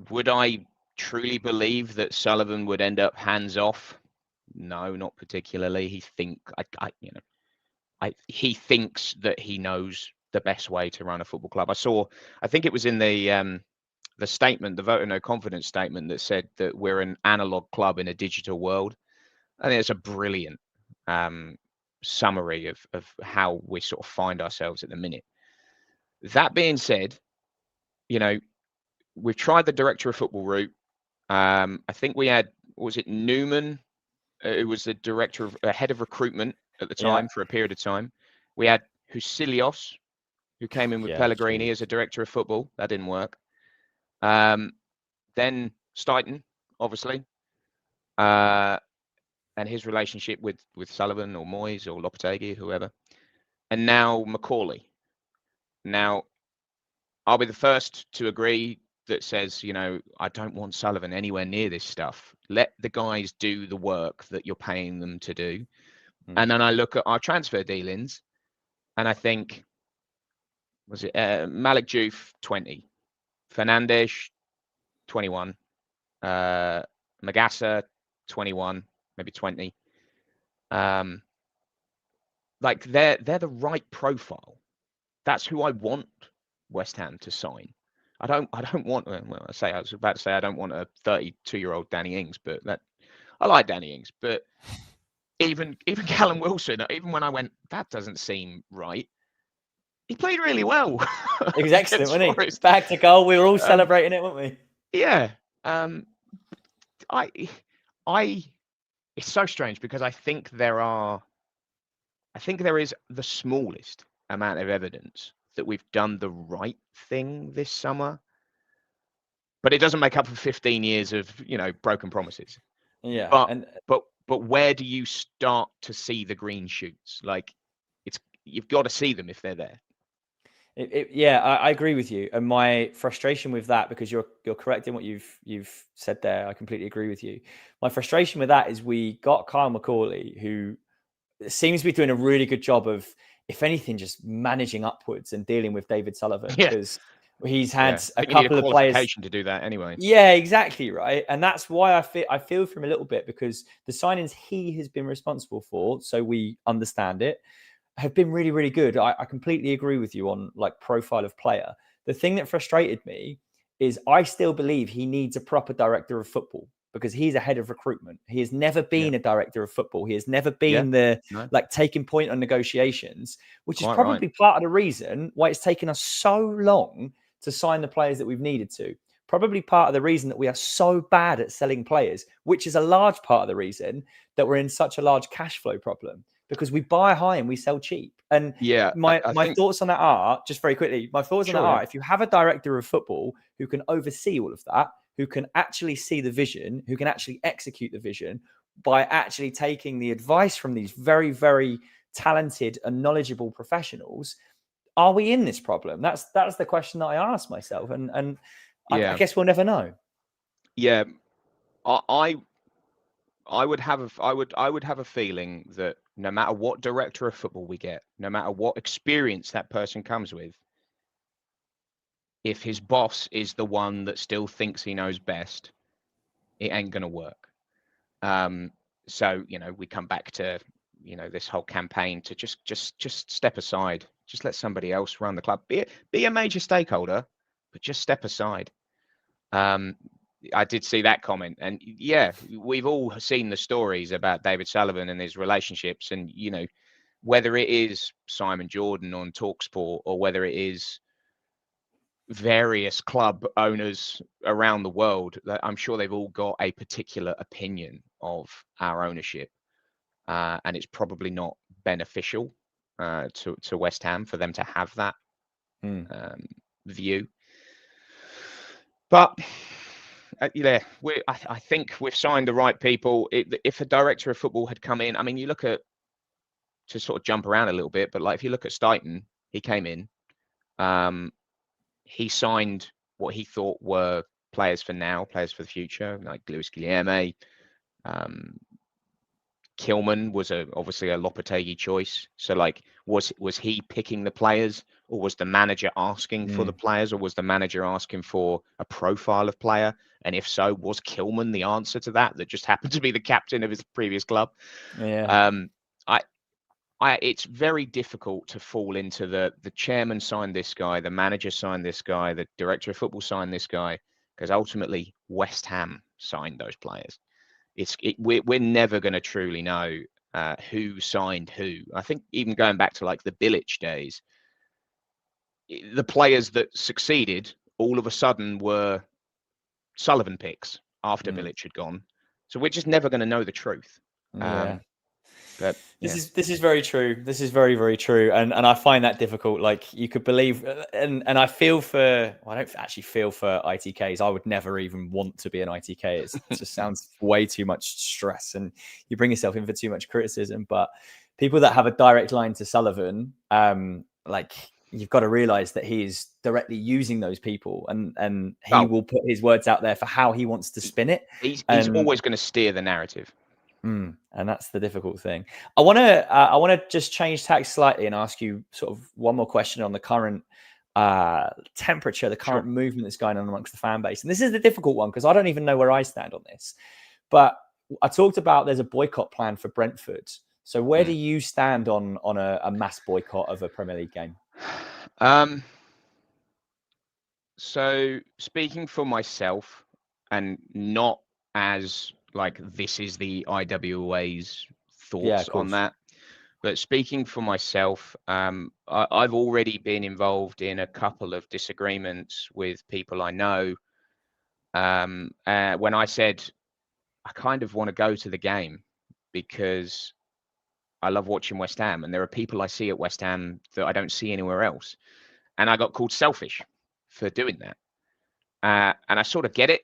Would I truly believe that Sullivan would end up hands off? No, not particularly. He thinks that he knows the best way to run a football club. I think it was in the statement, the vote of no confidence statement, that said that we're an analog club in a digital world. I think it's a brilliant summary of how we sort of find ourselves at the minute. That being said, we've tried the director of football route. I think we had, was it Newman? Who was the head of recruitment at the time for a period of time. We had Husilios, who came in with Pellegrini as a director of football. That didn't work. Then Stuyton, obviously, and his relationship with Sullivan or Moyes or Lopetegui, whoever, and now Macaulay. Now, I'll be the first to agree that says, I don't want Sullivan anywhere near this stuff. Let the guys do the work that you're paying them to do. And then I look at our transfer dealings, and I think, was it Malik Diouf, 20, Fernandes, 21, Magassa, 21, maybe 20. Like, they're the right profile. That's who I want West Ham to sign. I don't want, I was about to say I don't want a 32-year-old Danny Ings, but I like Danny Ings. But even Callum Wilson, even when I went, that doesn't seem right, he played really well. He was excellent, wasn't he? Back to goal. We were all celebrating it, weren't we? Yeah. It's so strange because I think there is the smallest amount of evidence that we've done the right thing this summer, but it doesn't make up for 15 years of broken promises. Yeah, but where do you start to see the green shoots? Like, you've got to see them if they're there. I agree with you, and my frustration with that, because you're correct in what you've said there, I completely agree with you. My frustration with that is we got Kyle Macaulay, who seems to be doing a really good job of, if anything, just managing upwards and dealing with David Sullivan, because he's had a couple of players to do that anyway. Yeah, exactly, right. And that's why I feel for him a little bit, because the signings he has been responsible for, so we understand it, have been really, really good. I completely agree with you on like profile of player. The thing that frustrated me is I still believe he needs a proper director of football, because he's a head of recruitment. He has never been a director of football. He has never been taking point on negotiations, which is probably part of the reason why it's taken us so long to sign the players that we've needed to. Probably part of the reason that we are so bad at selling players, which is a large part of the reason that we're in such a large cash flow problem. because we buy high and we sell cheap. And Yeah, my I think thoughts on that are, just very quickly, my thoughts on that sure. Yeah. are, if you have a director of football who can oversee all of that, who can actually see the vision, who can actually execute the vision by actually taking the advice from these very, very talented and knowledgeable professionals, are we in this problem? That's the question that I ask myself, and I guess we'll never know. Yeah, I would have I would have a feeling that no matter what director of football we get, no matter what experience that person comes with, if his boss is the one that still thinks he knows best, it ain't gonna work. So we come back to this whole campaign to just step aside, just let somebody else run the club. Be a major stakeholder, but just step aside. I did see that comment, and yeah, we've all seen the stories about David Sullivan and his relationships, and whether it is Simon Jordan on Talksport or whether it is various club owners around the world, I'm sure they've all got a particular opinion of our ownership, and it's probably not beneficial to West Ham for them to have that view. But I think we've signed the right people. If a director of football had come in, I mean, you look at, to sort of jump around a little bit, but like if you look at Stuyton, he came in, he signed what he thought were players for now, players for the future, like Luis Guilherme. Kilman was obviously a Lopetegui choice. So like, was he picking the players, or was the manager asking for the players, or was the manager asking for a profile of player? And if so, was Kilman the answer to that just happened to be the captain of his previous club? Yeah. It's very difficult to fall into the chairman signed this guy, the manager signed this guy, the director of football signed this guy, because ultimately West Ham signed those players. We're never going to truly know who signed who. I think even going back to like the Bilic days, the players that succeeded all of a sudden were Sullivan picks after Bilic had gone. So we're just never going to know the truth. Yeah. But yeah. This is very true. This is very, very true. And I find that difficult. Like, you could believe, and I feel for, well, I don't actually feel for ITKs. I would never even want to be an ITK. It just sounds way too much stress, and you bring yourself in for too much criticism. But people that have a direct line to Sullivan, like, you've got to realize that he is directly using those people, and he will put his words out there for how he wants to spin it. He's always going to steer the narrative. And that's the difficult thing. I want to just change tack slightly and ask you sort of one more question on the current temperature, the current movement that's going on amongst the fan base. And this is the difficult one, because I don't even know where I stand on this. But I talked about there's a boycott plan for Brentford. So where do you stand on a mass boycott of a Premier League game? So speaking for myself, and not as like this is the IWA's thoughts on that, but speaking for myself, I've already been involved in a couple of disagreements with people I know. When I said I kind of want to go to the game because I love watching West Ham, and there are people I see at West Ham that I don't see anywhere else, and I got called selfish for doing that. And I sort of get it.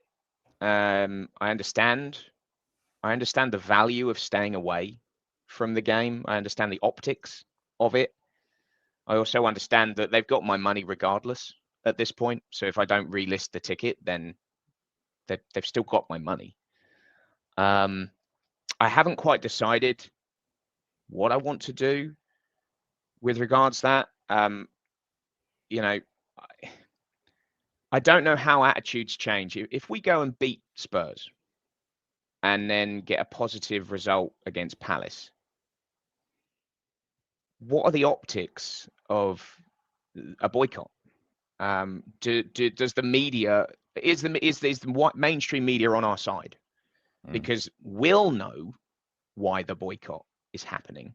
I understand the value of staying away from the game. I understand the optics of it. I also understand that they've got my money regardless at this point. So if I don't relist the ticket, then they've still got my money. I haven't quite decided what I want to do with regards to that. I don't know how attitudes change. If we go and beat Spurs and then get a positive result against Palace, what are the optics of a boycott? Does the media is the mainstream media on our side? Because we'll know why the boycott is happening,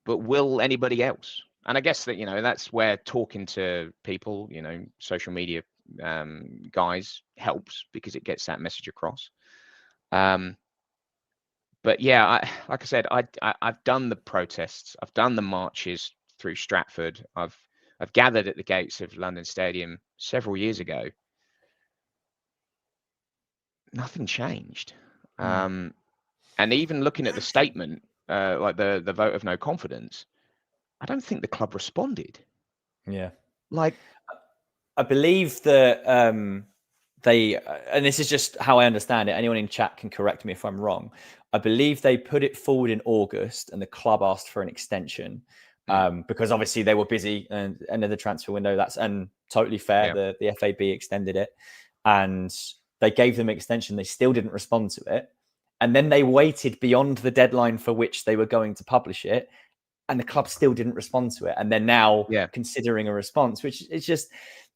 but will anybody else? And I guess that that's where talking to people, social media guys helps, because it gets that message across. But yeah, like I said, I've done the protests, I've done the marches through Stratford, I've gathered at the gates of London Stadium several years ago. Nothing changed. And even looking at the statement, like the vote of no confidence, I don't think the club responded. Yeah. Like, I believe that they, and this is just how I understand it, anyone in chat can correct me if I'm wrong. I believe they put it forward in August and the club asked for an extension because obviously they were busy and end of the transfer window. That's and totally fair. yeah, The FAB extended it and they gave them an extension. They still didn't respond to it. And then they waited beyond the deadline for which they were going to publish it. And the club still didn't respond to it. And they're now yeah, considering a response, which is just,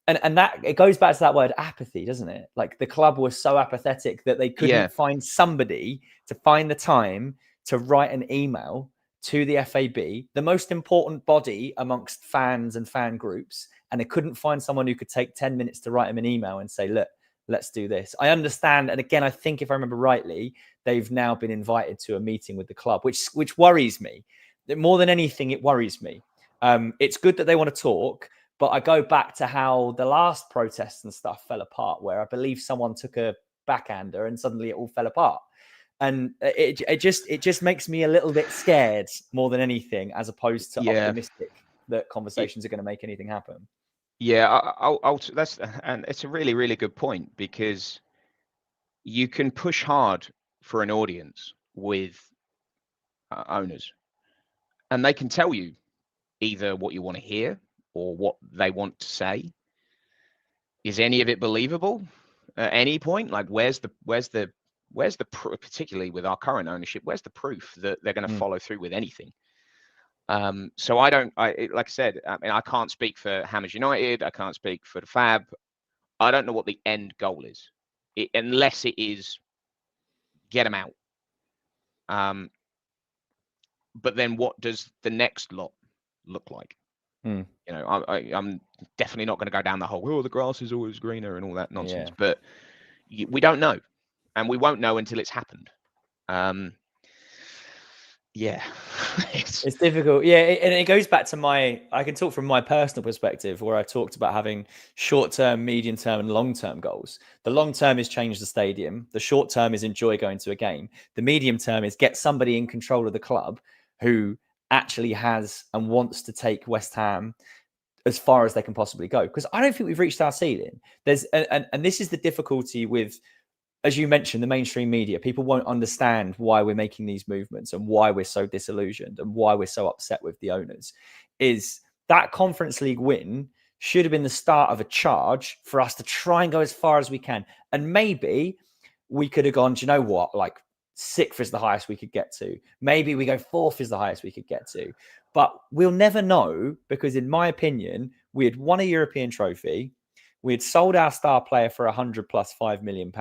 and that it goes back to that word apathy, doesn't it? Like the club was so apathetic that they yeah, couldn't find somebody to find the time to write an email to the FAB, the most important body amongst fans and fan groups, and they couldn't find someone who could take 10 minutes to write them an email and say, look, let's do this. I understand. And again, I think if I remember rightly, they've now been invited to a meeting with the club, which worries me. More than anything, it worries me. It's good that they want to talk, but I go back to how the last protests and stuff fell apart, where I believe someone took a backhander and suddenly it all fell apart. And it just makes me a little bit scared more than anything, as opposed to yeah, optimistic that conversations are going to make anything happen. yeah. That's, and it's a really, really good point, because you can push hard for an audience with owners, and they can tell you either what you want to hear or what they want to say. Is any of it believable at any point? Like, where's the particularly with our current ownership, where's the proof that they're going to follow through with anything? So like I said, I mean, I can't speak for Hammers United, I can't speak for the Fab. I don't know what the end goal is, unless it is get them out. But then what does the next lot look like? You know, I'm definitely not going to go down the whole, oh, the grass is always greener and all that nonsense. Yeah. But we don't know, and we won't know until it's happened. Yeah, It's difficult. Yeah. And it goes back to I can talk from my personal perspective, where I talked about having short-term, medium-term and long-term goals. The long-term is change the stadium. The short-term is enjoy going to a game. The medium-term is get somebody in control of the club who actually has and wants to take West Ham as far as they can possibly go. Because I don't think we've reached our ceiling. And this is the difficulty with, as you mentioned, the mainstream media. People won't understand why we're making these movements and why we're so disillusioned and why we're so upset with the owners. Is that Conference League win should have been the start of a charge for us to try and go as far as we can. And maybe we could have gone, do you know what? Like, sixth is the highest we could get to. Maybe we go fourth is the highest we could get to. But we'll never know, because in my opinion, we had won a European trophy. We had sold our star player for 100 plus £5 million.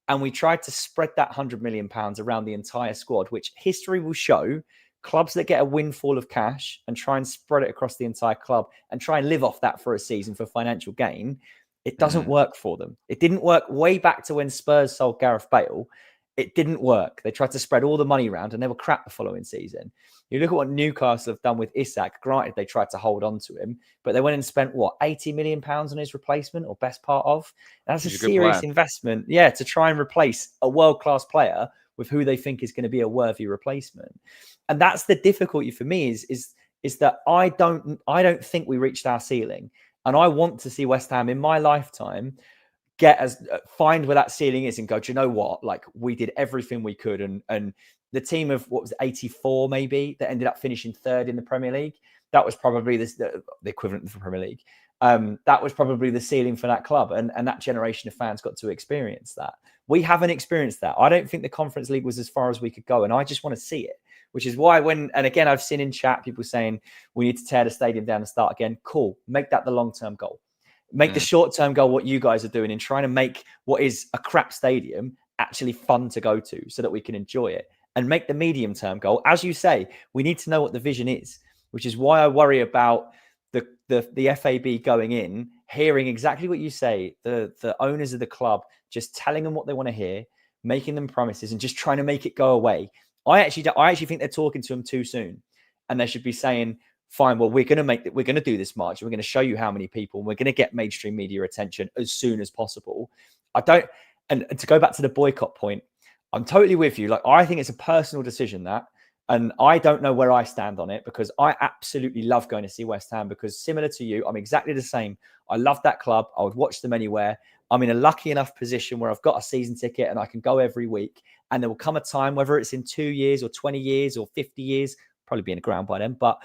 And we tried to spread that £100 million around the entire squad, which history will show clubs that get a windfall of cash and try and spread it across the entire club and try and live off that for a season for financial gain. It doesn't work for them. It didn't work way back to when Spurs sold Gareth Bale. It didn't work. They tried to spread all the money around and they were crap the following season. You look at what Newcastle have done with Isak. Granted, they tried to hold on to him, but they went and spent, what, £80 million on his replacement, or best part of? That's a serious investment, yeah, to try and replace a world-class player with who they think is going to be a worthy replacement. And that's the difficulty for me is that I don't think we reached our ceiling. And I want to see West Ham in my lifetime find where that ceiling is and go, do you know what? Like, we did everything we could. And the team of, what was it, 84 maybe, that ended up finishing third in the Premier League. That was probably the equivalent of the Premier League. That was probably the ceiling for that club. And that generation of fans got to experience that. We haven't experienced that. I don't think the Conference League was as far as we could go. And I just want to see it, which is why and again, I've seen in chat people saying we need to tear the stadium down and start again. Cool. Make that the long-term goal. Make the short-term goal what you guys are doing in trying to make what is a crap stadium actually fun to go to so that we can enjoy it. And make the medium-term goal, as you say, we need to know what the vision is, which is why I worry about the FAB going in, hearing exactly what you say, the owners of the club just telling them what they want to hear, making them promises and just trying to make it go away. I actually think they're talking to them too soon, and they should be saying, fine, well, we're going to do this march. We're going to show you how many people, and we're going to get mainstream media attention as soon as possible. And to go back to the boycott point, I'm totally with you. Like, I think it's a personal decision and I don't know where I stand on it, because I absolutely love going to see West Ham, because similar to you, I'm exactly the same. I love that club. I would watch them anywhere. I'm in a lucky enough position where I've got a season ticket and I can go every week. And there will come a time, whether it's in 2 years or 20 years or 50 years, probably be in the ground by then, but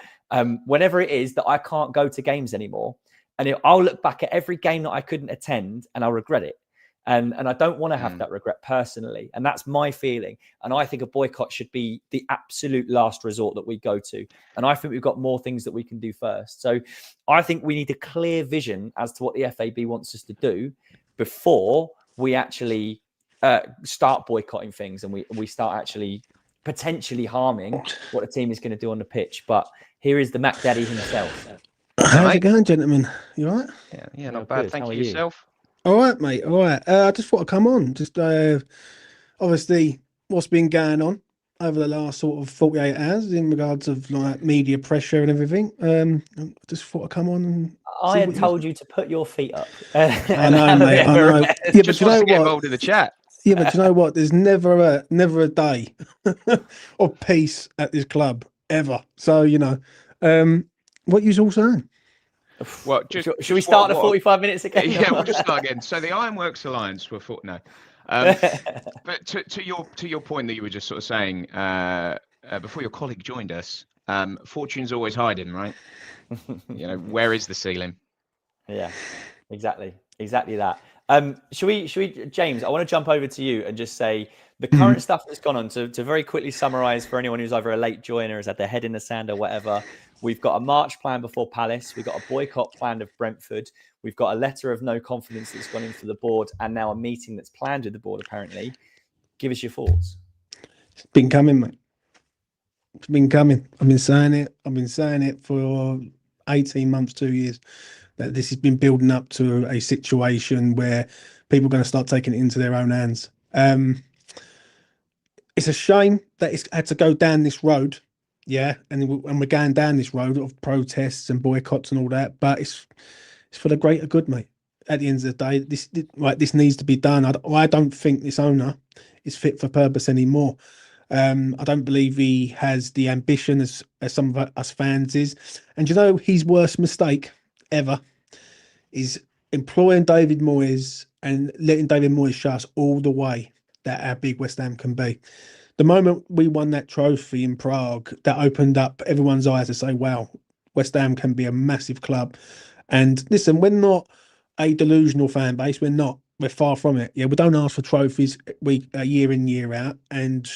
whenever it is, that I can't go to games anymore. And I'll look back at every game that I couldn't attend and I'll regret it. And I don't want to have that regret personally. And that's my feeling. And I think a boycott should be the absolute last resort that we go to. And I think we've got more things that we can do first. So I think we need a clear vision as to what the FAB wants us to do before we actually start boycotting things, and we start actually potentially harming what the team is going to do on the pitch. But here is the Mac Daddy himself. How's it going, gentlemen? You all right? Yeah, not bad. Thank you. Yourself? All right, mate. All right. I just thought I'd come on. Just obviously what's been going on over the last sort of 48 hours in regards of like media pressure and everything. I just thought I'd come on and I had told you to put your feet up. I know, mate. I know. Yeah, but you know what? Get involved in the chat. Yeah, but you know what? There's never a day of peace at this club ever. So what you all saying? Well, should we start the 45 minutes again? Yeah, we'll just start again. So the Ironworks Alliance were but to your point that you were just sort of saying before your colleague joined us, fortune's always hiding, right? Where is the ceiling? Yeah, exactly that. Should we, James, I want to jump over to you and just say the current stuff that's gone on, to very quickly summarize for anyone who's either a late joiner, has had their head in the sand or whatever. We've got a march plan before Palace. We've got a boycott plan of Brentford. We've got a letter of no confidence that's gone into the board, and now a meeting that's planned with the board, apparently. Give us your thoughts. It's been coming, mate. It's been coming. I've been saying it for 18 months, 2 years, that this has been building up to a situation where people are going to start taking it into their own hands. It's a shame that it's had to go down this road. Yeah, and we're going down this road of protests and boycotts and all that, but it's for the greater good, mate. At the end of the day, this needs to be done. I don't think this owner is fit for purpose anymore. I don't believe he has the ambition as some of us fans is. And his worst mistake ever is employing David Moyes and letting David Moyes show us all the way that how big West Ham can be. The moment we won that trophy in Prague, that opened up everyone's eyes to say, wow, West Ham can be a massive club. And listen, we're not a delusional fan base. We're not. We're far from it. Yeah, we don't ask for trophies year in, year out. And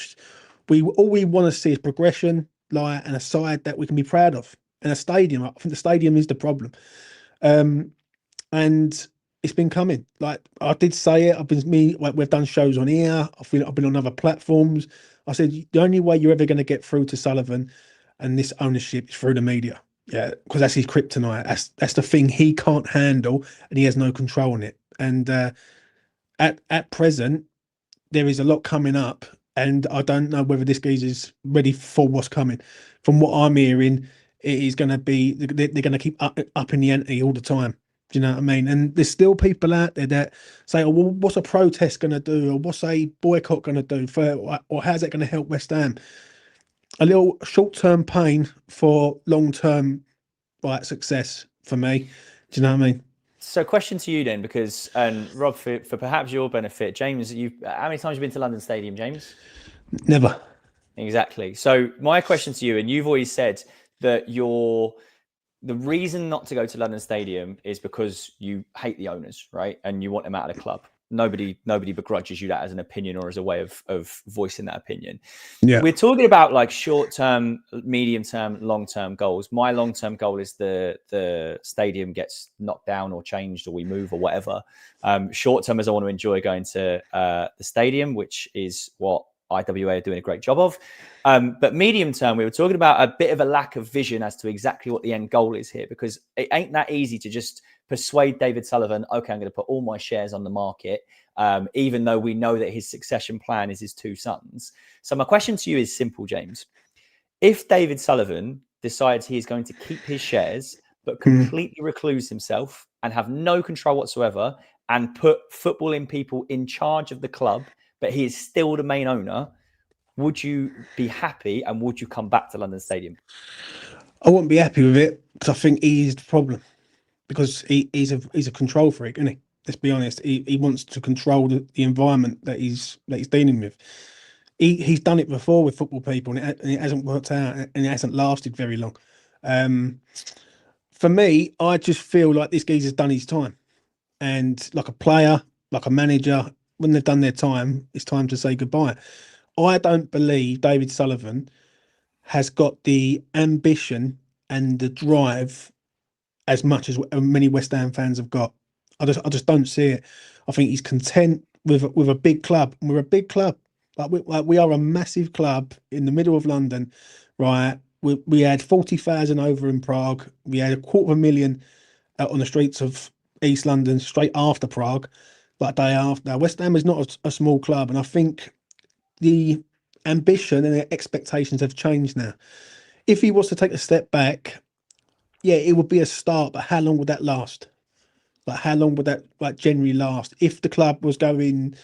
all we want to see is progression, and a side that we can be proud of. And a stadium. I think the stadium is the problem. And it's been coming. Like I did say it. We've done shows on here. I've been on other platforms. I said the only way you're ever going to get through to Sullivan and this ownership is through the media. Yeah, because that's his kryptonite. That's the thing he can't handle, and he has no control on it. And at present, there is a lot coming up, and I don't know whether this geezer's ready for what's coming. From what I'm hearing, it is going to be they're going to keep up in the ante all the time. Do you know what I mean? And there's still people out there that say, "Oh, well, what's a protest going to do, or what's a boycott going to do or how's it going to help West Ham?" A little short-term pain for long-term success for me. Do you know what I mean? So question to you then, because Rob, for perhaps your benefit, James, how many times have you been to London Stadium, James? Never. Exactly. So my question to you, and you've always said that the reason not to go to London Stadium is because you hate the owners, right? And you want them out of the club. Nobody begrudges you that as an opinion or as a way of voicing that opinion. Yeah. We're talking about like short-term, medium-term, long-term goals. My long-term goal is the stadium gets knocked down or changed or we move or whatever. Short-term is I want to enjoy going to the stadium, which is what IWA are doing a great job of. But medium-term, we were talking about a bit of a lack of vision as to exactly what the end goal is here, because it ain't that easy to just persuade David Sullivan, okay, I'm going to put all my shares on the market even though we know that his succession plan is his 2 sons. So my question to you is simple, James. If David Sullivan decides he is going to keep his shares, but completely recluse himself and have no control whatsoever, and put footballing people in charge of the club, but he is still the main owner, would you be happy and would you come back to London Stadium? I wouldn't be happy with it because I think he's the problem. Because he's a control freak, isn't he? Let's be honest. He wants to control the environment that he's dealing with. He's done it before with football people, and it hasn't worked out, and it hasn't lasted very long. For me, I just feel like this geezer's done his time, and like a player, like a manager, when they've done their time, it's time to say goodbye. I don't believe David Sullivan has got the ambition and the drive as much as many West Ham fans have got. I just don't see it. I think he's content with a big club. And we're a big club. We are a massive club in the middle of London, right? We had 40,000 over in Prague. We had 250,000 on the streets of East London straight after Prague, like day after. West Ham is not a small club, and I think the ambition and the expectations have changed now. If he was to take a step back, yeah, it would be a start, but how long would that last? Like, how long would that generally last? If the club was going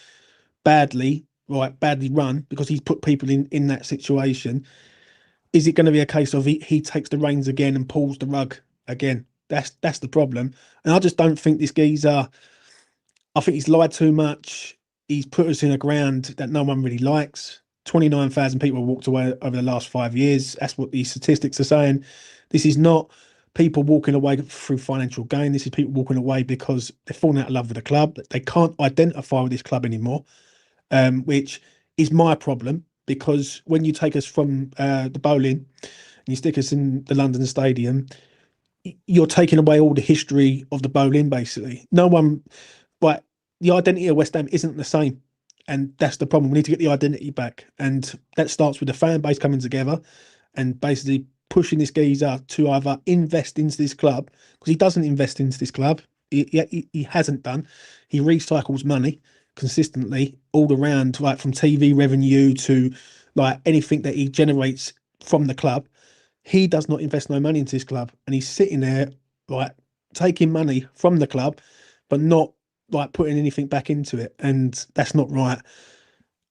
badly, right, badly run, because he's put people in that situation, is it going to be a case of he takes the reins again and pulls the rug again? That's the problem. And I just don't think this geezer, I think he's lied too much. He's put us in a ground that no one really likes. 29,000 people have walked away over the last 5 years. That's what the statistics are saying. This is not people walking away through financial gain. This is people walking away because they're falling out of love with the club. They can't identify with this club anymore, which is my problem, because when you take us from the bowling and you stick us in the London Stadium, you're taking away all the history of the bowling, basically. No one, but the identity of West Ham isn't the same. And that's the problem. We need to get the identity back. And that starts with the fan base coming together and basically pushing this geezer to either invest into this club, because he doesn't invest into this club. He hasn't done. He recycles money consistently all around, like from TV revenue to like anything that he generates from the club. He does not invest no money into this club, and he's sitting there like taking money from the club, but not like putting anything back into it, and that's not right.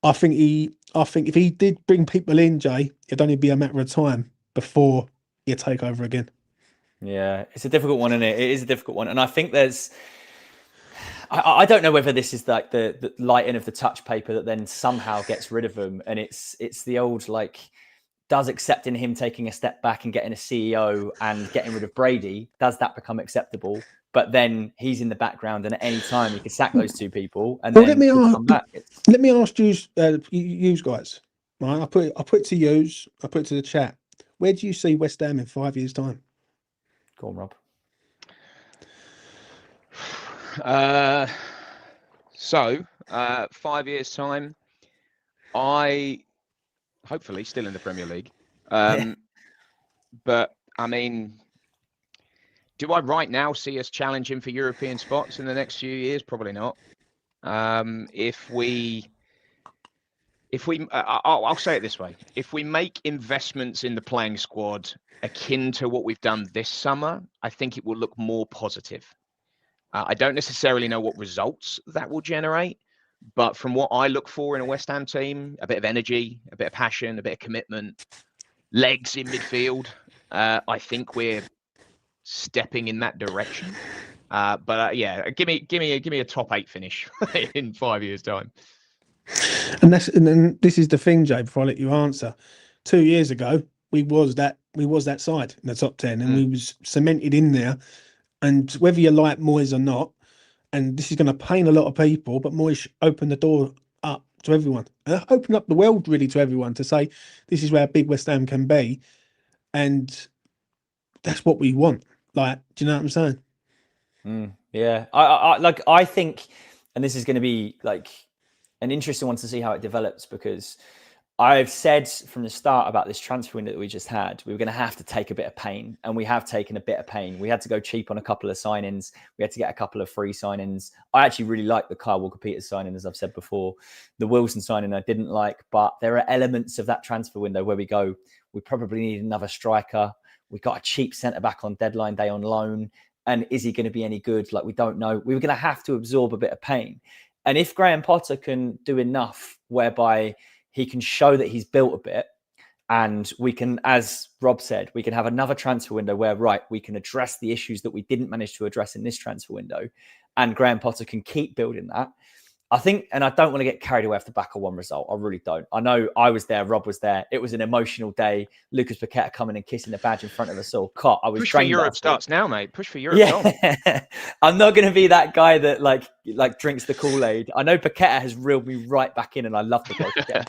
I think if he did bring people in, Jay, it'd only be a matter of time before he'd take over again. Yeah, it's a difficult one, isn't it? It is a difficult one, and I think I don't know whether this is like the lighting of the touch paper that then somehow gets rid of him, and it's the old like, does accepting him taking a step back and getting a CEO and getting rid of Brady, does that become acceptable? But then he's in the background, and at any time he could sack those 2 people, and then he'll come back. Let me ask you, guys. Right, I put it to yous. I put it to the chat. Where do you see West Ham in 5 years' time? Go on, Rob. So 5 years' time, hopefully still in the Premier League. But I mean, do I right now see us challenging for European spots in the next few years? Probably not. I'll say it this way: if we make investments in the playing squad akin to what we've done this summer, I think it will look more positive. I don't necessarily know what results that will generate, but from what I look for in a West Ham team, a bit of energy, a bit of passion, a bit of commitment, legs in midfield, I think we're stepping in that direction. Yeah, give me a top 8 finish in 5 years' time. And this is the thing, Jay. Before I let you answer, 2 years ago we was that side in the top 10, and we was cemented in there. And whether you like Moyes or not, and this is going to pain a lot of people, but Moyes opened the door up to everyone, opened up the world really to everyone to say this is where big West Ham can be, and that's what we want. Like, do you know what I'm saying? Yeah, I think, and this is going to be like an interesting one to see how it develops, because I've said from the start about this transfer window that we just had, we were going to have to take a bit of pain, and we have taken a bit of pain. We had to go cheap on a couple of signings. We had to get a couple of free signings. I actually really like the Kyle Walker-Peters signing, as I've said before. The Wilson signing I didn't like, but there are elements of that transfer window where we go, we probably need another striker. We got a cheap centre-back on deadline day on loan, and is he going to be any good? Like, we don't know. We were going to have to absorb a bit of pain. And if Graham Potter can do enough whereby he can show that he's built a bit, and we can, as Rob said, we can have another transfer window where, right, we can address the issues that we didn't manage to address in this transfer window, and Graham Potter can keep building that. I think, and I don't want to get carried away off the back of one result. I really don't. I know I was there. Rob was there. It was an emotional day. Lucas Paqueta coming and kissing the badge in front of us all. I was Push for Europe starts now, mate. Push for Europe. Yeah. I'm not going to be that guy that like drinks the Kool-Aid. I know Paqueta has reeled me right back in, and I love the bloke again.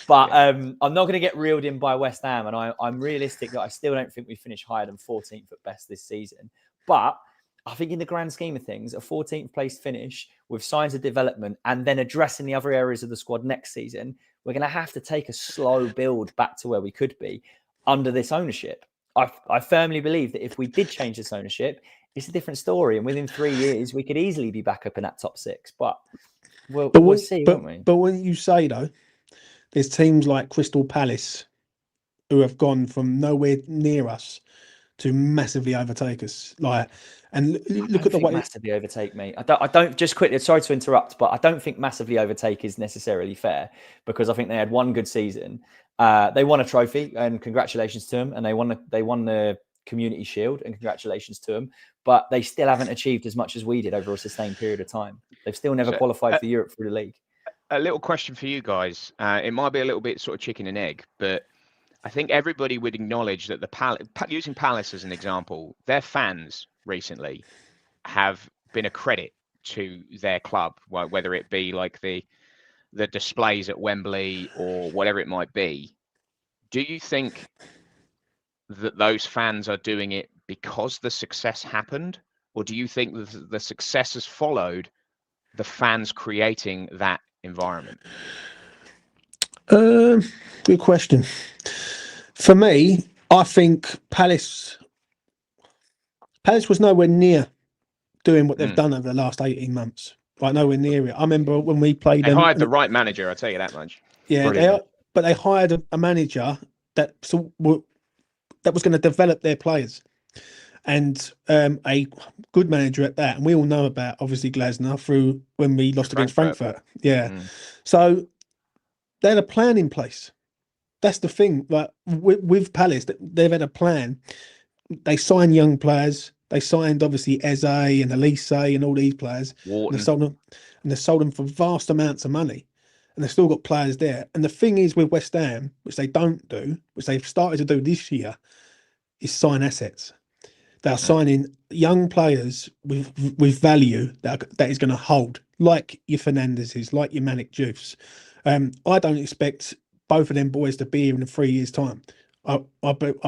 But I'm not going to get reeled in by West Ham, and I'm realistic that I still don't think we finish higher than 14th at best this season. But I think in the grand scheme of things, a 14th place finish with signs of development and then addressing the other areas of the squad next season, we're going to have to take a slow build back to where we could be under this ownership. I firmly believe that if we did change this ownership, it's a different story. And within 3 years, we could easily be back up in that top six. But we'll see, won't we? But when you say, though, there's teams like Crystal Palace who have gone from nowhere near us to massively overtake us. And look at the way massively overtake me. I don't just quickly. Sorry to interrupt, but I don't think massively overtake is necessarily fair, because I think they had one good season. They won a trophy, and congratulations to them. And they won the Community Shield, and congratulations to them. But they still haven't achieved as much as we did over a sustained period of time. They've still never qualified for Europe through the league. A little question for you guys. It might be a little bit sort of chicken and egg, but I think everybody would acknowledge that using Palace as an example, their fans recently have been a credit to their club, whether it be like the displays at Wembley or whatever it might be. Do you think that those fans are doing it because the success happened, or do you think that the success has followed the fans creating that environment? Good question. For me, I think Palace was nowhere near doing what they've done over the last 18 months. Like, nowhere near it. I remember when we played them. They hired the right manager, I'll tell you that much. Yeah, but they hired a manager that was going to develop their players, and a good manager at that. And we all know about, obviously, Glasner through when we lost against Frankfurt. Yeah. So they had a plan in place. That's the thing. Like with Palace, they've had a plan. They signed young players. They signed, obviously, Eze and Elise and all these players. And they sold them for vast amounts of money. And they've still got players there. And the thing is with West Ham, which they don't do, which they've started to do this year, is sign assets. They are signing young players with value that is going to hold, like your Fernandez's, like your Manic Juice. I don't expect both of them boys to be here in 3 years' time. I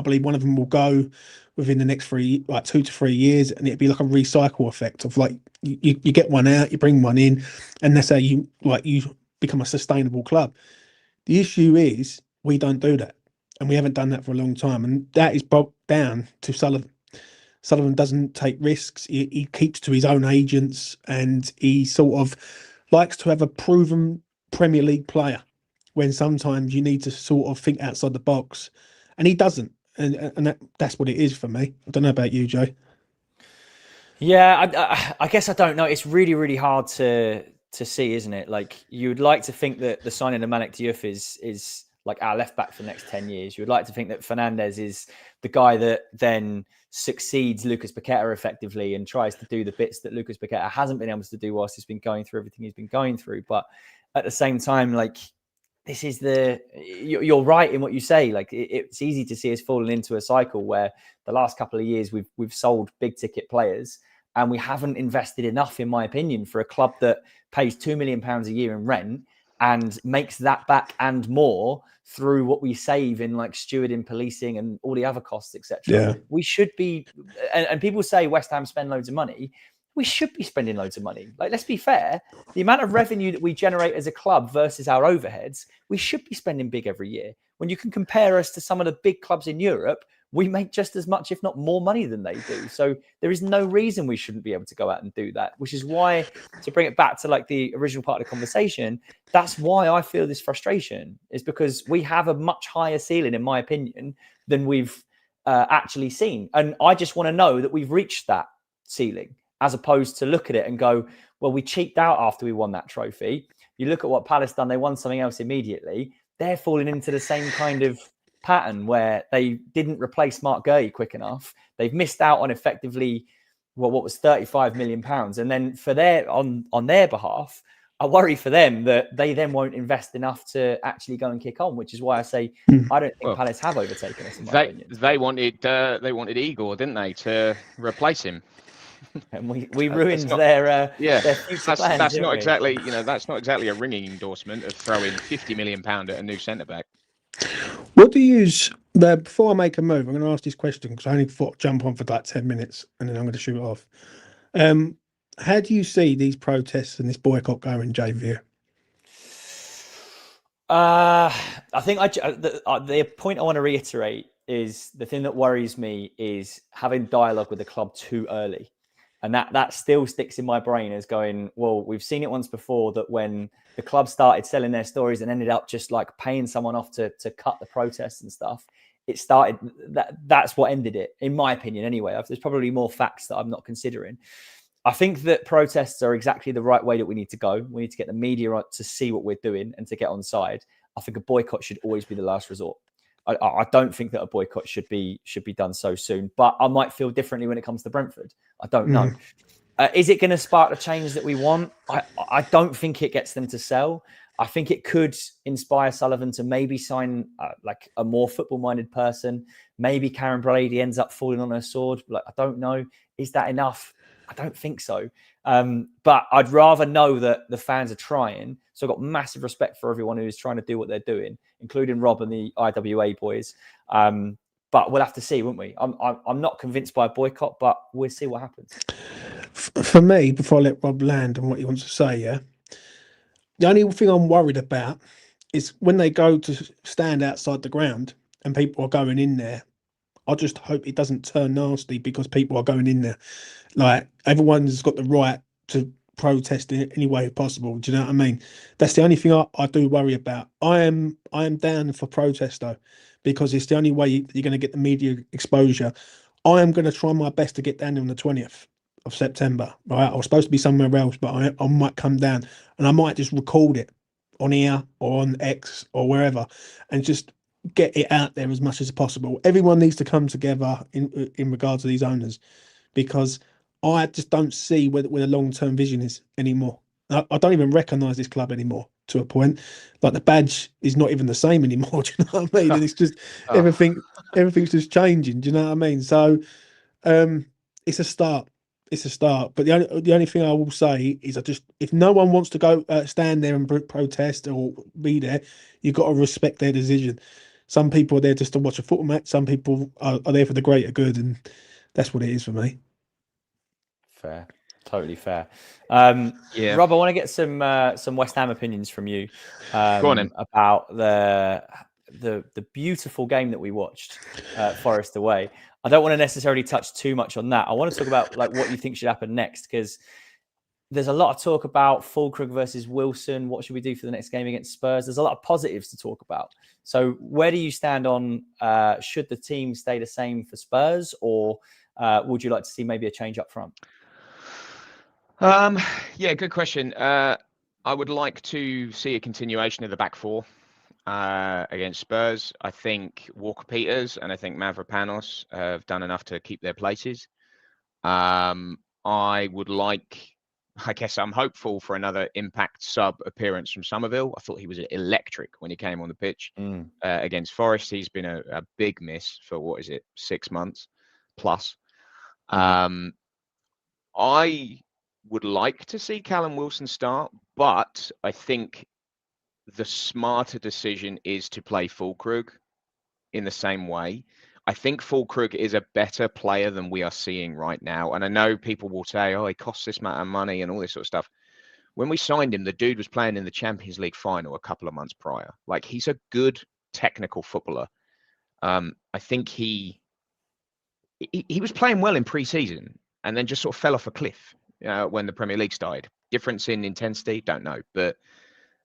believe one of them will go within the next 2 to 3 years, and it'd be like a recycle effect of like you get one out, you bring one in, and that's how you become a sustainable club. The issue is we don't do that, and we haven't done that for a long time, and that is brought down to Sullivan. Sullivan doesn't take risks. He keeps to his own agents, and he sort of likes to have a proven Premier League player when sometimes you need to sort of think outside the box, and he doesn't. And that's what it is for me. I don't know about you, Joe. Yeah, I guess I don't know. It's really, really hard to see, isn't it? Like, you would like to think that the signing of Malik Diouf is like our left back for the next 10 years. You would like to think that Fernandez is the guy that then succeeds Lucas Paqueta effectively and tries to do the bits that Lucas Paqueta hasn't been able to do whilst he's been going through everything he's been going through. But at the same time, like, this is you're right in what you say. Like, it's easy to see us falling into a cycle where the last couple of years we've sold big ticket players and we haven't invested enough, in my opinion, for a club that pays £2 million a year in rent and makes that back and more through what we save in like stewarding, policing, and all the other costs, etc. Yeah. We should be, and people say West Ham spend loads of money. we should be spending loads of money. Like, let's be fair. The amount of revenue that we generate as a club versus our overheads, we should be spending big every year. When you can compare us to some of the big clubs in Europe, we make just as much, if not more money than they do. So there is no reason we shouldn't be able to go out and do that, which is why, to bring it back to like the original part of the conversation, that's why I feel this frustration, is because we have a much higher ceiling, in my opinion, than we've actually seen. And I just want to know that we've reached that ceiling, as opposed to look at it and go, well, we cheaped out after we won that trophy. You look at what Palace done, they won something else immediately. They're falling into the same kind of pattern where they didn't replace Mark Gurley quick enough. They've missed out on effectively, well, what was £35 million. And then for on their behalf, I worry for them that they then won't invest enough to actually go and kick on, which is why I say I don't think Palace have overtaken us, in my opinion. They wanted Igor, didn't they, to replace him? And we ruined their future plans. That's not exactly, that's not exactly a ringing endorsement of throwing £50 million at a new centre back. What do you use before I make a move? I'm going to ask this question because I only thought jump on for like 10 minutes and then I'm going to shoot it off. How do you see these protests and this boycott going, JV? I think the point I want to reiterate is the thing that worries me is having dialogue with the club too early. And that still sticks in my brain as going, well, we've seen it once before, that when the club started selling their stories and ended up just like paying someone off to cut the protests and stuff, it started, that's what ended it, in my opinion anyway. There's probably more facts that I'm not considering. I think that protests are exactly the right way that we need to go. We need to get the media to see what we're doing and to get on side. I think a boycott should always be the last resort. I don't think that a boycott should be done so soon, but I might feel differently when it comes to Brentford. I don't know. Is it going to spark the change that we want? I don't think it gets them to sell. I think it could inspire Sullivan to maybe sign like a more football-minded person. Maybe Karen Brady ends up falling on her sword. Like, I don't know. Is that enough? I don't think so. But I'd rather know that the fans are trying. So I've got massive respect for everyone who is trying to do what they're doing, including Rob and the IWA boys. But we'll have to see, won't we? I'm not convinced by a boycott, but we'll see what happens. For me, before I let Rob land on what he wants to say, yeah, the only thing I'm worried about is when they go to stand outside the ground and people are going in there. I just hope it doesn't turn nasty because people are going in there. Like, everyone's got the right to protest in any way possible. Do you know what I mean? That's the only thing I do worry about. I am down for protest though, because it's the only way you're going to get the media exposure. I am going to try my best to get down on the 20th of September. Right, I was supposed to be somewhere else, but I might come down and I might just record it on here or on X or wherever and just get it out there as much as possible. Everyone needs to come together in regards to these owners, because I just don't see where the long-term vision is anymore. I don't even recognise this club anymore to a point. Like, the badge is not even the same anymore. Do you know what I mean? And it's just everything's just changing. Do you know what I mean? So it's a start. It's a start. But the only thing I will say is, if no one wants to go stand there and protest or be there, you've got to respect their decision. Some people are there just to watch a football match. Some people are there for the greater good, and that's what it is for me. Fair, totally fair. Rob, I want to get some West Ham opinions from you about the beautiful game that we watched, Forest away. I don't want to necessarily touch too much on that. I want to talk about like what you think should happen next, because there's a lot of talk about Fulkrug versus Wilson. What should we do for the next game against Spurs? There's a lot of positives to talk about. So where do you stand on should the team stay the same for Spurs, or would you like to see maybe a change up front? Yeah, good question. I would like to see a continuation of the back four against Spurs. I think Walker-Peters and I think Mavropanos have done enough to keep their places. I guess I'm hopeful for another impact sub appearance from Somerville. I thought he was electric when he came on the pitch against Forest. He's been a big miss for 6 months plus. I would like to see Callum Wilson start, but I think the smarter decision is to play Fulkrug in the same way. I think Fulkrug is a better player than we are seeing right now. And I know people will say, oh, he costs this amount of money and all this sort of stuff. When we signed him, the dude was playing in the Champions League final a couple of months prior. Like, he's a good technical footballer. I think he was playing well in pre-season and then just sort of fell off a cliff when the Premier League started. Difference in intensity, don't know. But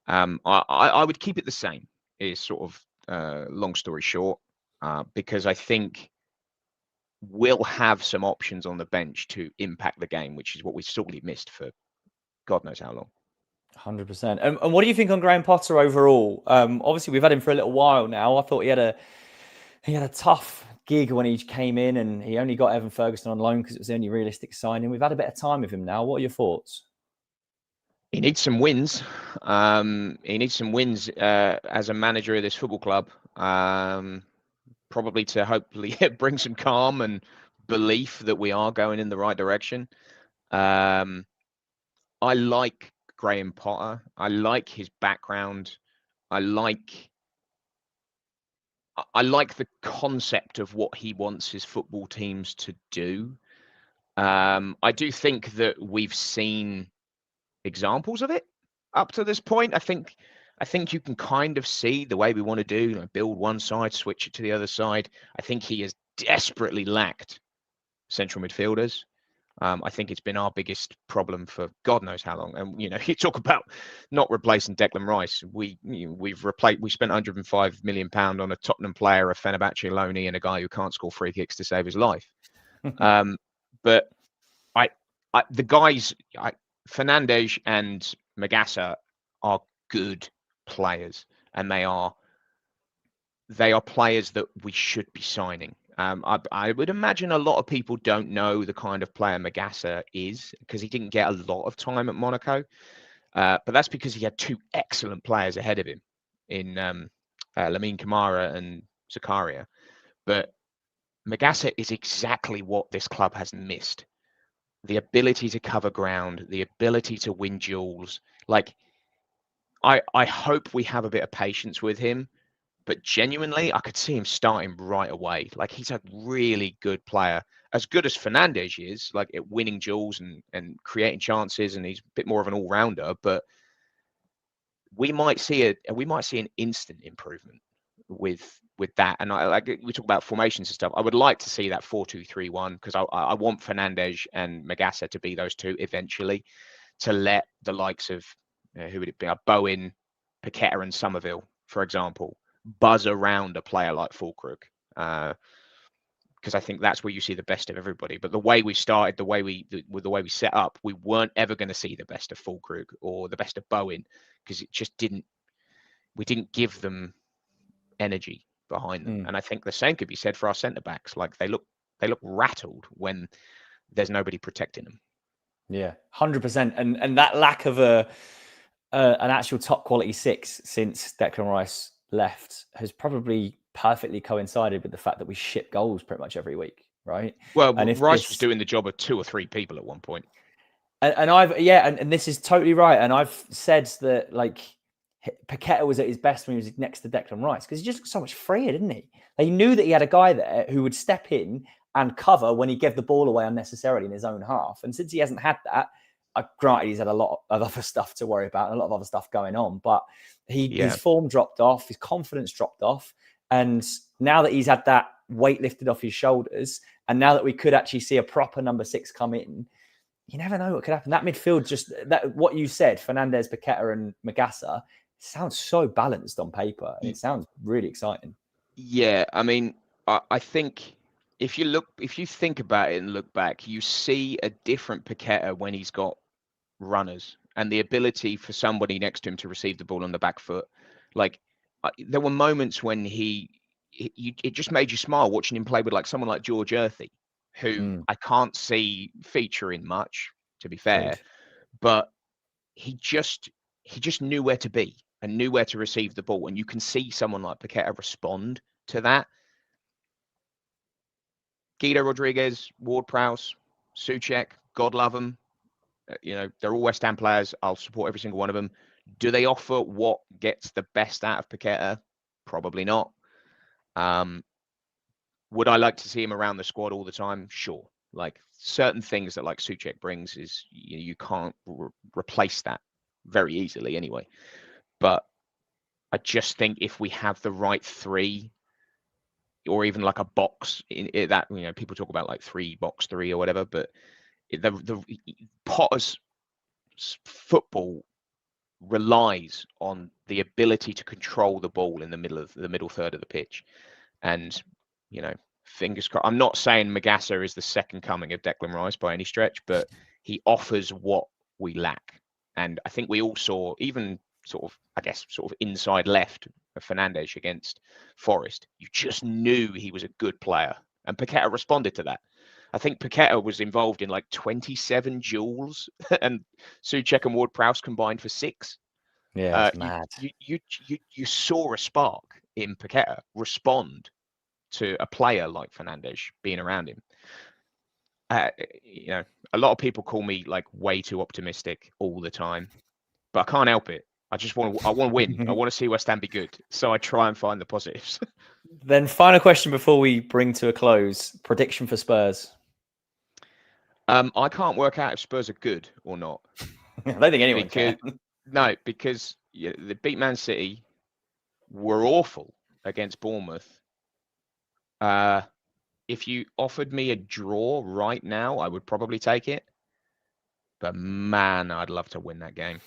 I would keep it the same, is sort of long story short, because I think we'll have some options on the bench to impact the game, which is what we sorely missed for God knows how long. 100%. And what do you think on Graham Potter overall? Obviously, we've had him for a little while now. I thought he had a tough gig when he came in, and he only got Evan Ferguson on loan because it was the only realistic signing. We've had a bit of time with him now. What are your thoughts? He needs some wins. He needs some wins as a manager of this football club. Probably to hopefully bring some calm and belief that we are going in the right direction. I like Graham Potter. I like his background. I like the concept of what he wants his football teams to do. I do think that we've seen examples of it up to this point. I think you can kind of see the way we want to do, build one side, switch it to the other side. I think he has desperately lacked central midfielders. I think it's been our biggest problem for God knows how long. And you talk about not replacing Declan Rice. We spent £105 million on a Tottenham player, a Fenerbahce loanee, and a guy who can't score free kicks to save his life. But the guys, Fernandes and Magassa are good players, and they are players that we should be signing. I would imagine a lot of people don't know the kind of player Magassa is because he didn't get a lot of time at Monaco. But that's because he had two excellent players ahead of him in Lamine Camara and Zakaria. But Magassa is exactly what this club has missed. The ability to cover ground, the ability to win duels. Like, I hope we have a bit of patience with him. But genuinely, I could see him starting right away. Like, he's a really good player. As good as Fernandes is, like at winning duels and creating chances, and he's a bit more of an all-rounder, but we might see an instant improvement with that. And we talk about formations and stuff. I would like to see that 4-2-3-1 because I want Fernandes and Magassa to be those two eventually, to let the likes of who would it be? Bowen, Paqueta, and Somerville, for example, buzz around a player like Fulkrug, because I think that's where you see the best of everybody. But the way we started, the way we set up, we weren't ever going to see the best of Fulkrug or the best of Bowen because it just didn't. We didn't give them energy behind them, and I think the same could be said for our centre backs. Like, they look rattled when there's nobody protecting them. Yeah, 100%, and that lack of an actual top quality six since Declan Rice left has probably perfectly coincided with the fact that we ship goals pretty much every week, right? Well, and Rice was doing the job of 2 or 3 people at one point. And this is totally right. And I've said that, like, Paqueta was at his best when he was next to Declan Rice because he just looked so much freer, didn't he? Like, he knew that he had a guy there who would step in and cover when he gave the ball away unnecessarily in his own half. And since he hasn't had that, granted, he's had a lot of other stuff to worry about and a lot of other stuff going on, but his form dropped off, his confidence dropped off. And now that he's had that weight lifted off his shoulders, and now that we could actually see a proper number 6 come in, you never know what could happen. That midfield, just that what you said, Fernandes, Paqueta, and Magassa, sounds so balanced on paper, and it sounds really exciting. Yeah, I mean, I think if you think about it and look back, you see a different Paqueta when he's got runners and the ability for somebody next to him to receive the ball on the back foot. Like, there were moments when it just made you smile watching him play with like someone like George Earthy, who I can't see featuring much, to be fair, but he just knew where to be and knew where to receive the ball. And you can see someone like Paqueta respond to that. Guido Rodriguez, Ward-Prowse, Souček, God love them. They're all West Ham players. I'll support every single one of them. Do they offer what gets the best out of Paqueta? Probably not. Would I like to see him around the squad all the time? Sure. Like certain things that like Souček brings is you can't replace that very easily anyway. But I just think if we have the right three, or even like a box in it, that, you know, people talk about like 3-box-3 or whatever, but the Potter's football relies on the ability to control the ball in the middle third of the pitch. And, you know, fingers crossed. I'm not saying Magassa is the second coming of Declan Rice by any stretch, but he offers what we lack. And I think we all saw, even sort of, I guess, sort of inside left of Fernandes against Forest. You just knew he was a good player. And Paqueta responded to that. I think Paqueta was involved in like 27 duels, and Souček and Ward-Prowse combined for 6. Yeah, it's mad. You saw a spark in Paqueta respond to a player like Fernandes being around him. You know, a lot of people call me like way too optimistic all the time, but I can't help it. I want to win. I want to see West Ham be good, so I try and find the positives. Then final question before we bring to a close: prediction for Spurs. I can't work out if Spurs are good or not. I don't think anyone can. No, because they beat Man City, were awful against Bournemouth. If you offered me a draw right now, I would probably take it. But man, I'd love to win that game.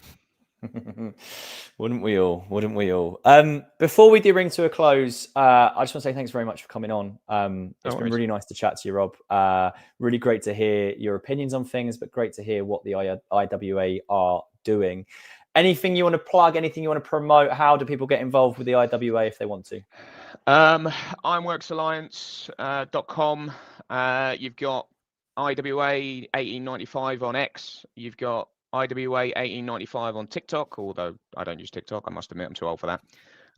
Wouldn't we all? Wouldn't we all? Before we do bring to a close, I just want to say thanks very much for coming on. It's been really nice to chat to you, Rob. Really great to hear your opinions on things, but great to hear what the IWA are doing. Anything you want to plug? Anything you want to promote? How do people get involved with the IWA if they want to? Ironworksalliance.com. You've got IWA 1895 on X. You've got IWA 1895 on TikTok, although I don't use TikTok. I must admit I'm too old for that.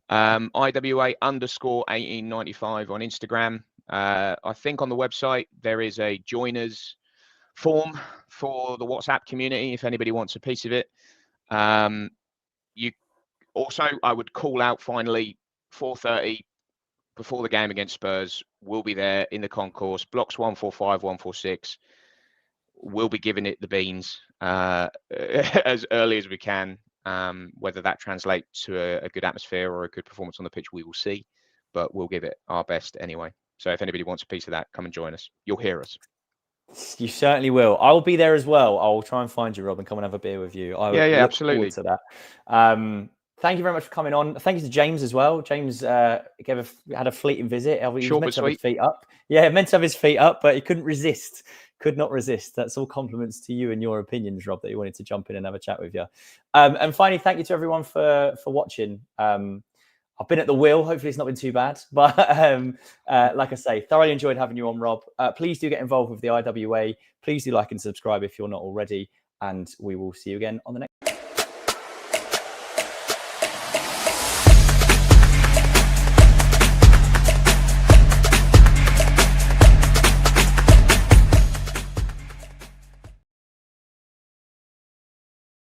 IWA _1895 on Instagram. I think on the website there is a joiners form for the WhatsApp community if anybody wants a piece of it. You also, I would call out finally 4:30 before the game against Spurs. We'll be there in the concourse, blocks 145, 146. We'll be giving it the beans as early as we can. Whether that translates to a good atmosphere or a good performance on the pitch, we will see. But we'll give it our best anyway. So if anybody wants a piece of that, come and join us. You'll hear us. You certainly will. I will be there as well. I will try and find you, Rob, and come and have a beer with you. I would look absolutely. forward to that. Thank you very much for coming on. Thank you to James as well. James had a fleeting visit. He was meant to have his feet up. Yeah, meant to have his feet up, but he couldn't resist. Could not resist. That's all compliments to you and your opinions, Rob, that you wanted to jump in and have a chat with you. And finally, thank you to everyone for watching. I've been at the wheel. Hopefully it's not been too bad. But like I say, thoroughly enjoyed having you on, Rob. Please do get involved with the IWA. Please do like and subscribe if you're not already. And we will see you again on the next.